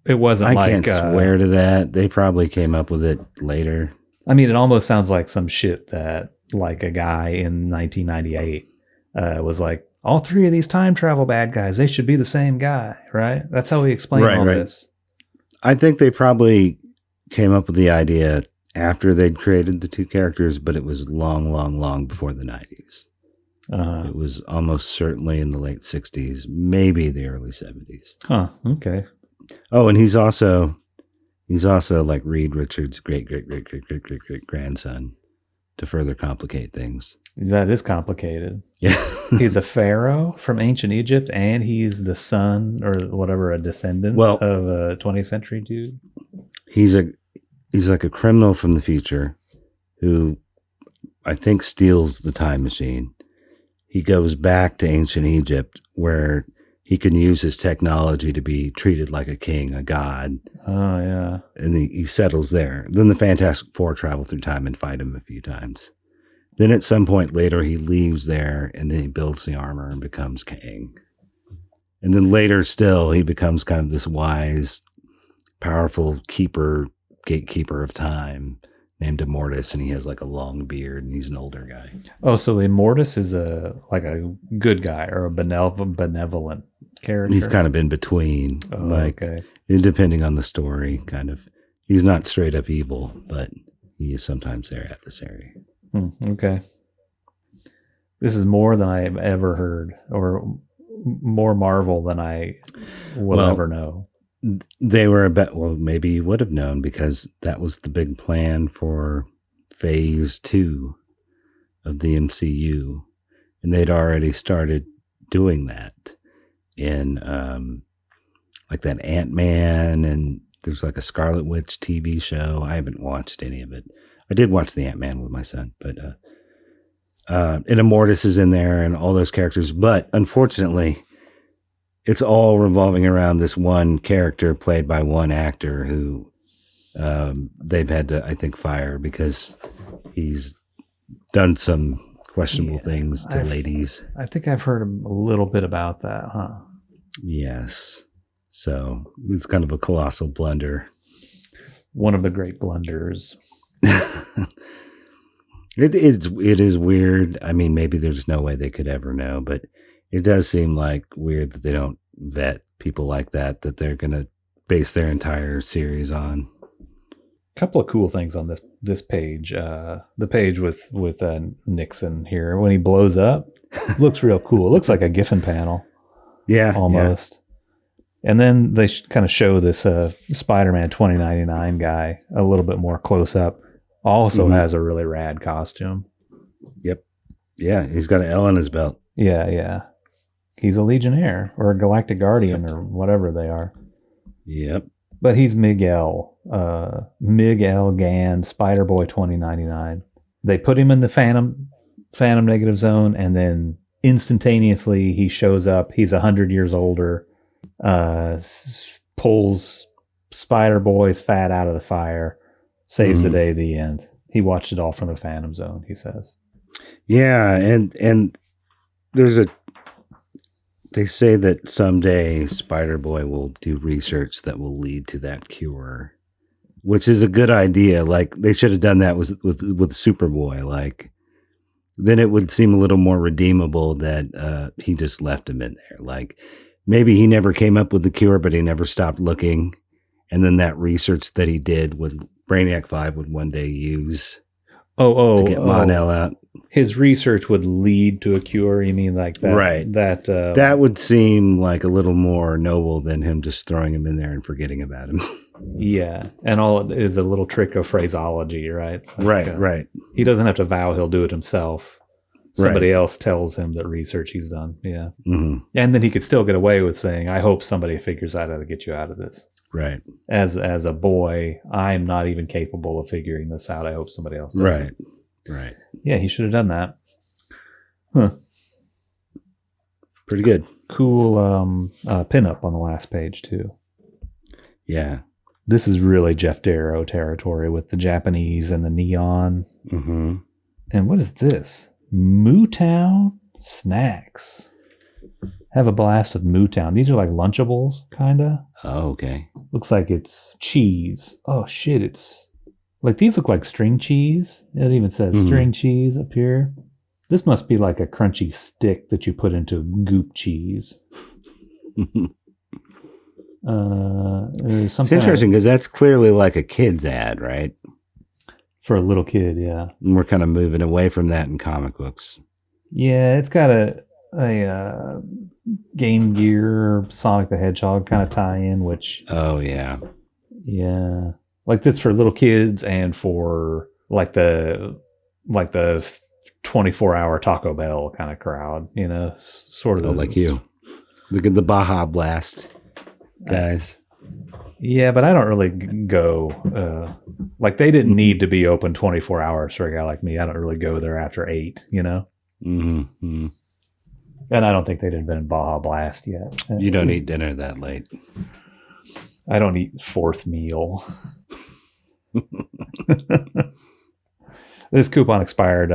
It wasn't. I can't swear to that. They probably came up with it later. I mean, it almost sounds like some shit that like a guy in 1998 was like, all 3 of these time travel bad guys, they should be the same guy, right? That's how he explained all this. I think they probably came up with the idea after they'd created the 2 characters, but it was long before the 90s. Uh-huh. It was almost certainly in the late 60s, maybe the early 70s. Huh, okay. Oh, and he's also like Reed Richards' great grandson to further complicate things. That is complicated. Yeah. He's a pharaoh from ancient Egypt, and he's the son or whatever, a descendant of a 20th century dude. He's like a criminal from the future who I think steals the time machine. He goes back to ancient Egypt where he can use his technology to be treated like a king, a god. Oh, yeah. And he settles there. Then the Fantastic Four travel through time and fight him a few times. Then at some point later, he leaves there and then he builds the armor and becomes Kang. And then later still, he becomes kind of this wise, powerful gatekeeper of time named Immortus, and he has like a long beard and he's an older guy. Oh, so Immortus is a good guy or a benevolent character? He's kind of in between. Okay. Depending on the story, kind of. He's not straight up evil, but he is sometimes their adversary. Okay. This is more than I've ever heard, or more Marvel than I will ever know. They were maybe you would have known because that was the big plan for phase 2 of the MCU. And they'd already started doing that in like that Ant-Man, and there's like a Scarlet Witch TV show. I haven't watched any of it. I did watch the Ant-Man with my son, but and Immortus is in there and all those characters. But unfortunately, it's all revolving around this one character played by one actor who they've had to, I think, fire because he's done some questionable things to ladies. I think I've heard a little bit about that, huh? Yes. So it's kind of a colossal blunder. One of the great blunders. It is weird. I mean, maybe there's no way they could ever know, but it does seem like weird that they don't vet people like that they're going to base their entire series on. Couple of cool things on this page. The page with Nixon here when he blows up looks real cool. It looks like a Giffen panel. Yeah, almost. Yeah. And then they kind of show this Spider-Man 2099 guy a little bit more close up. Also has a really rad costume. Yep. Yeah, he's got an L on his belt. Yeah. He's a Legionnaire or a Galactic Guardian or whatever they are. Yep. But he's Miguel Gand, Spider-Boy 2099. They put him in the Phantom Negative Zone, and then instantaneously he shows up. He's 100 years older, pulls Spider-Boy's fat out of the fire, saves the day, the end. He watched it all from the Phantom Zone, he says. Yeah, and they say that someday Spider-Boy will do research that will lead to that cure, which is a good idea. Like, they should have done that with Superboy. Like, then it would seem a little more redeemable that he just left him in there. Like, maybe he never came up with the cure, but he never stopped looking. And then that research that he did with Brainiac 5 would one day use to get Mon-El out. His research would lead to a cure. You mean like that? Right. That would seem like a little more noble than him just throwing him in there and forgetting about him. Yeah. And all it is a little trick of phraseology, right? Like, right. He doesn't have to vow he'll do it himself. Somebody else tells him that research he's done. Yeah. Mm-hmm. And then he could still get away with saying, I hope somebody figures out how to get you out of this. Right. As a boy, I'm not even capable of figuring this out. I hope somebody else does. Right. Yeah, he should have done that. Huh. Pretty good. Cool pinup on the last page, too. Yeah. This is really Jeff Darrow territory with the Japanese and the neon. Mm-hmm. And what is this? Mootown snacks. Have a blast with Mootown. These are like Lunchables, kind of. Oh, okay. Looks like it's cheese. Oh, shit. It's like, these look like string cheese. It even says string cheese up here. This must be like a crunchy stick that you put into goop cheese. It's interesting because that's clearly like a kid's ad, right? For a little kid, yeah. And we're kind of moving away from that in comic books. Yeah, it's got a Game Gear, Sonic the Hedgehog kind of tie-in, which... Oh, yeah. Yeah. Like this for little kids and for like the 24-hour Taco Bell kind of crowd, you know, sort of. Oh, like you. Look at the Baja Blast guys. Yeah, but I don't really go, like they didn't need to be open 24 hours for a guy like me. I don't really go there after 8, you know? Mm-hmm. And I don't think they'd invented Baja Blast yet. You don't eat dinner that late. I don't eat fourth meal. This coupon expired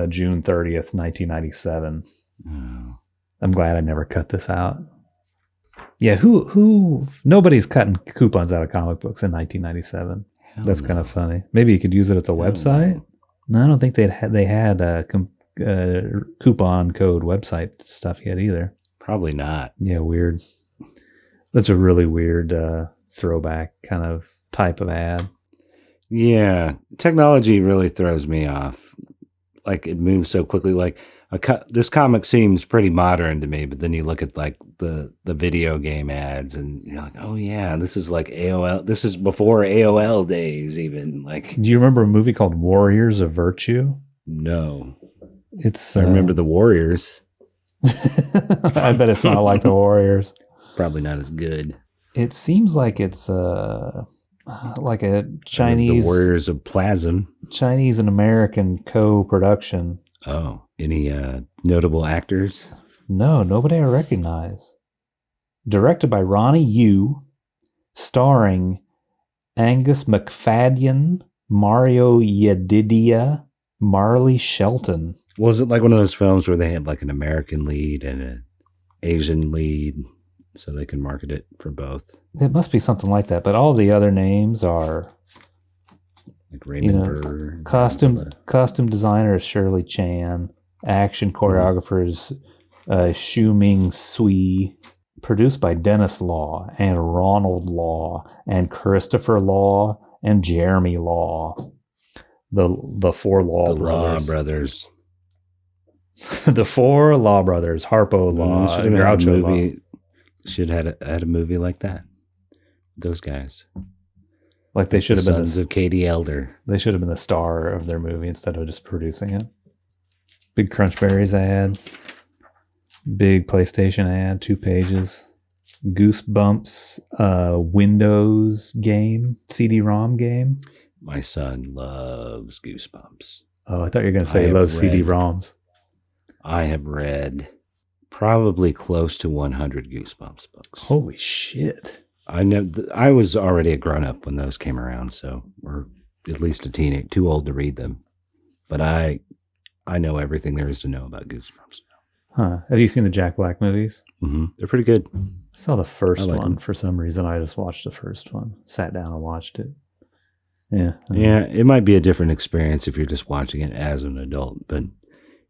June 30th, 1997. Oh. I'm glad I never cut this out. Yeah, nobody's cutting coupons out of comic books in 1997. That's kind of funny. Maybe you could use it at the website. No, I don't think they had a coupon code website stuff yet either. Probably not. Yeah, weird. That's a really weird throwback kind of type of ad. Yeah, technology really throws me off. Like, it moves so quickly. Like, this comic seems pretty modern to me, but then you look at like the video game ads, and you're like, oh yeah, this is like AOL. This is before AOL days, even. Like, do you remember a movie called Warriors of Virtue? No, it's. I remember the Warriors. I bet it's not like the Warriors. Probably not as good. It seems like it's like a Chinese... The Warriors of Plasm. Chinese and American co-production. Oh, any notable actors? No, nobody I recognize. Directed by Ronnie Yu, starring Angus McFadden, Mario Yedidia, Marley Shelton. Was it like one of those films where they had like an American lead and an Asian lead so they can market it for both? It must be something like that, but all the other names are like Raymond Burr. Costume designer is Shirley Chan. Action choreographers Xu Ming Sui. Produced by Dennis Law and Ronald Law and Christopher Law and Jeremy Law. The four Law brothers. Law brothers. The four Law brothers. Harpo Law. Groucho Law. Should have had a movie like that. Those guys. Like they should have been sons of Katie Elder. They should have been the star of their movie instead of just producing it. Big Crunchberries ad. Big PlayStation ad. 2 pages. Goosebumps. Windows game. CD-ROM game. My son loves Goosebumps. Oh, I thought you were going to say he loves CD-ROMs. I have read probably close to 100 Goosebumps books. Holy shit. I know. I was already a grown-up when those came around, so or at least a teenager, too old to read them. But I know everything there is to know about Goosebumps. Huh. Have you seen the Jack Black movies? Mm-hmm. They're pretty good. I saw the first one. Them. For some reason, I just watched the first one. Sat down and watched it. Yeah. Yeah, it might be a different experience if you're just watching it as an adult, but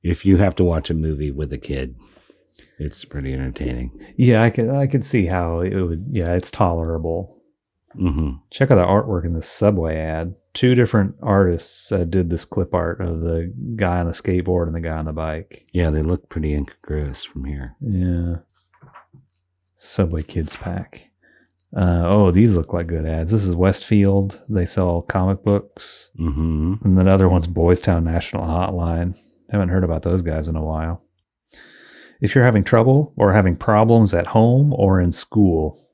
if you have to watch a movie with a kid, it's pretty entertaining. Yeah, I could see how it would. Yeah, it's tolerable. Mm-hmm. Check out the artwork in this Subway ad. 2 different artists did this clip art of the guy on the skateboard and the guy on the bike. Yeah, they look pretty incongruous from here. Yeah. Subway Kids Pack. These look like good ads. This is Westfield. They sell comic books. Mm-hmm. And then the other one's Boys Town National Hotline. Haven't heard about those guys in a while. If you're having trouble or having problems at home or in school.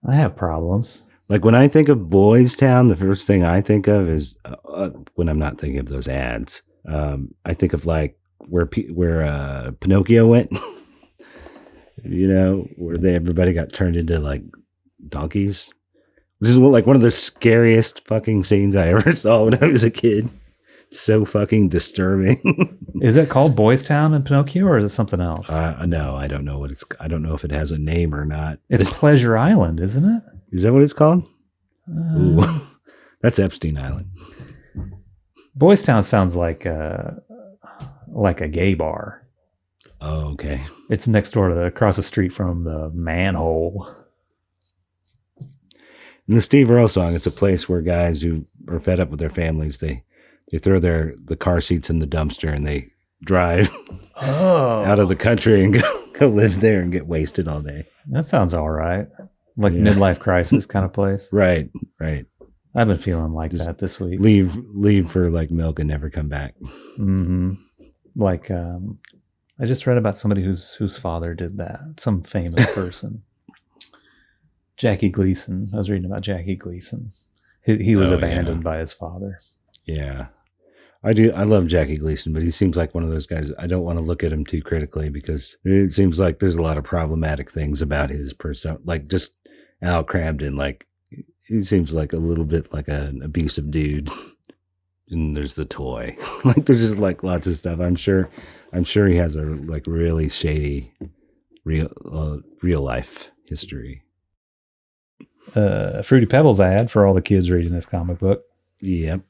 I have problems. Like when I think of Boys Town, the first thing I think of is when I'm not thinking of those ads. I think of like where Pinocchio went. You know, where everybody got turned into like donkeys. This is like one of the scariest fucking scenes I ever saw when I was a kid. So fucking disturbing. Is it called Boys Town in Pinocchio, or is it something else? No, I don't know I don't know if it has a name or not. It's Pleasure Island, isn't it? Is that what it's called? Ooh, that's Epstein Island. Boys Town sounds like a gay bar. Oh, okay. It's next door to across the street from the Manhole. In the Steve Earle song, it's a place where guys who are fed up with their families, they throw the car seats in the dumpster and they drive out of the country and go live there and get wasted all day. That sounds all right. Like midlife crisis kind of place. Right. I've been feeling like just that this week. Leave for like milk and never come back. Mm-hmm. Like, I just read about somebody whose father did that. Some famous person. Jackie Gleason. I was reading about Jackie Gleason. He was abandoned by his father. Yeah. I do. I love Jackie Gleason, but he seems like one of those guys. I don't want to look at him too critically because it seems like there's a lot of problematic things about his person. Like just Al Cramden, like he seems like a little bit like an abusive dude. And there's the toy. Like there's just like lots of stuff. I'm sure he has a like really shady real life history. Fruity Pebbles ad for all the kids reading this comic book. Yep.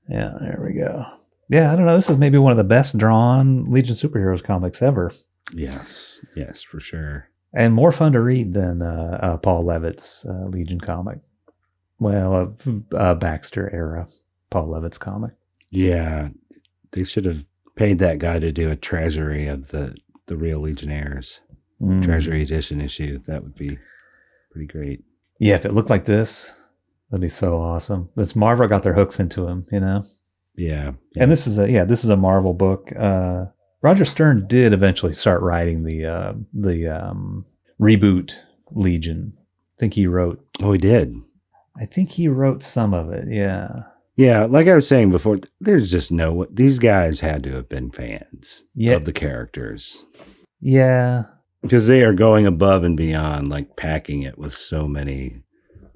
Yeah, there we go. Yeah, I don't know. This is maybe one of the best drawn Legion Superheroes comics ever. Yes, for sure. And more fun to read than Paul Levitt's Legion comic. Well, Baxter era Paul Levitt's comic. Yeah, they should have paid that guy to do a Treasury of the real Legionnaires. Treasury edition issue. That would be pretty great. Yeah, if it looked like this, that'd be so awesome. But Marvel got their hooks into him, you know? Yeah. And this is a Marvel book. Roger Stern did eventually start writing the reboot Legion. I think he wrote. Oh, he did. I think he wrote some of it. Yeah. Yeah, like I was saying before, there's just these guys had to have been fans of the characters. Yeah. Because they are going above and beyond, like packing it with so many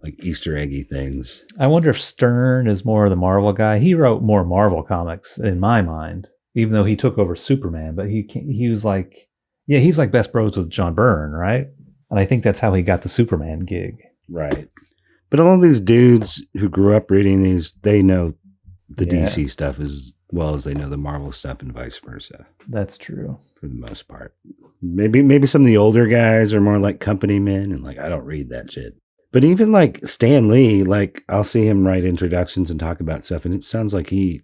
like Easter eggy things. I wonder if Stern is more of the Marvel guy. He wrote more Marvel comics in my mind, even though he took over Superman. But he was like, he's like best bros with John Byrne, right? And I think that's how he got the Superman gig. Right. But all these dudes who grew up reading these, they know the DC stuff as well as they know the Marvel stuff and vice versa. That's true. For the most part. Maybe some of the older guys are more like company men and like, I don't read that shit. But even like Stan Lee, like I'll see him write introductions and talk about stuff, and it sounds like he's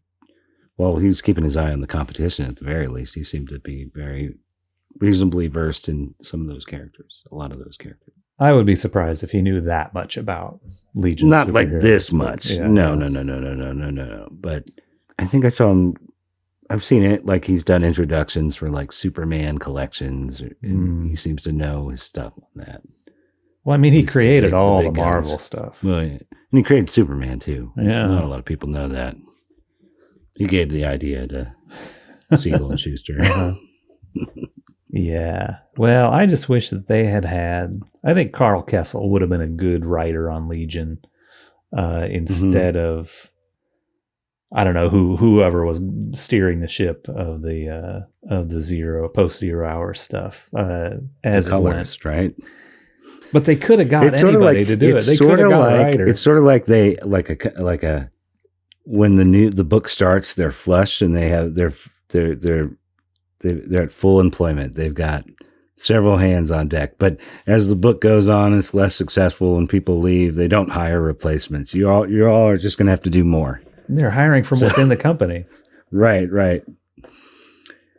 keeping his eye on the competition at the very least. He seemed to be very reasonably versed in some of those characters, a lot of those characters. I would be surprised if he knew that much about Legion. Not like this much. Yeah, no. But I think I saw him. I've seen it. Like he's done introductions for like Superman collections, and he seems to know his stuff on that. Well, I mean, he created all the Marvel stuff. Well, yeah. And he created Superman too. Yeah, not a lot of people know that. He gave the idea to Siegel and Schuster. Yeah. Well, I just wish that they had. I think Karl Kesel would have been a good writer on Legion instead of, I don't know, whoever was steering the ship of the post 0 hour stuff as the colorist, right? But they could have got anybody to do it. They could have got a writer. It's sort of like they like a when the book starts, they're flush and they have they're at full employment. They've got several hands on deck. But as the book goes on, it's less successful and people leave. They don't hire replacements. You all are just going to have to do more. They're hiring from within the company. Right.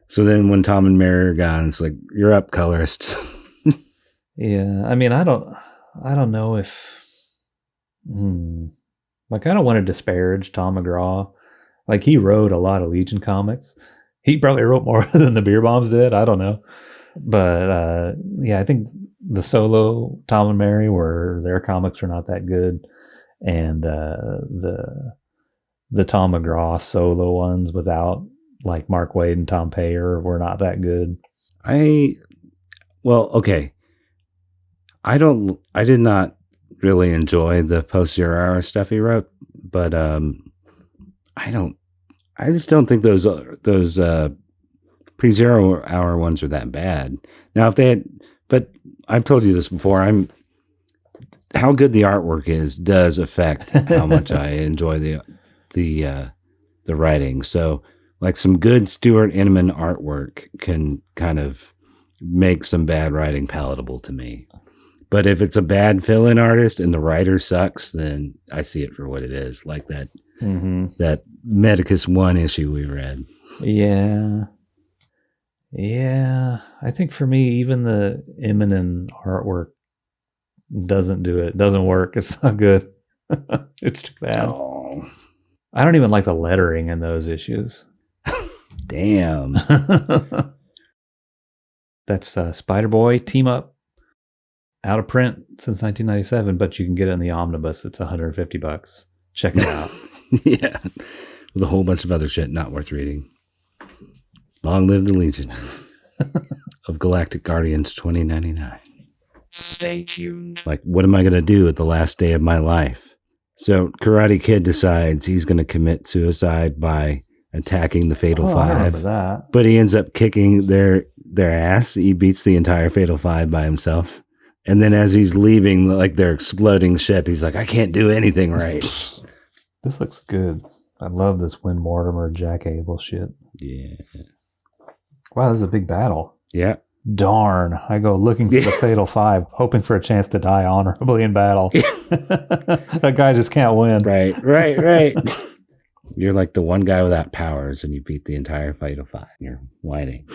So then when Tom and Mary are gone, it's like, you're up, colorist. Yeah. I mean, I don't know if, like, I don't want to disparage Tom McGraw. Like, he wrote a lot of Legion comics. He probably wrote more than the Beer Bombs did. I don't know. But, yeah, I think the solo Tom and Mary their comics were not that good. And the Tom McGraw solo ones without, like, Mark Waid and Tom Payer were not that good. Okay. I did not really enjoy the post 0 hour stuff he wrote, but I just don't think those pre 0 hour ones are that bad. Now, but I've told you this before. How good the artwork does affect how much I enjoy the writing. So, like some good Stuart Inman artwork can kind of make some bad writing palatable to me. But if it's a bad fill-in artist and the writer sucks, then I see it for what it is, like that that Medicus 1 issue we read. Yeah. I think for me, even the Inman artwork doesn't do it. Doesn't work. It's not good. It's too bad. Oh. I don't even like the lettering in those issues. Damn. That's Spider-Boy Team Up. Out of print since 1997, but you can get it in the omnibus. It's $150. Check it out. Yeah. With a whole bunch of other shit not worth reading. Long live the Legion of Galactic Guardians 2099. Stay tuned. Like, what am I going to do at the last day of my life? So Karate Kid decides he's going to commit suicide by attacking the Fatal Five. I remember that. But he ends up kicking their ass. He beats the entire Fatal Five by himself. And then as he's leaving, like their exploding ship, he's like, I can't do anything right. This looks good. I love this Win Mortimer, Jack Abel shit. Yeah. Wow, this is a big battle. Yeah. Darn. I go looking for the Fatal Five, hoping for a chance to die honorably in battle. That guy just can't win. Right. You're like the one guy without powers, and you beat the entire Fatal Five. You're whining.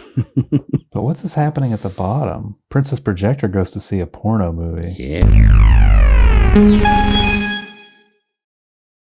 But what's this happening at the bottom? Princess Projector goes to see a porno movie. Yeah.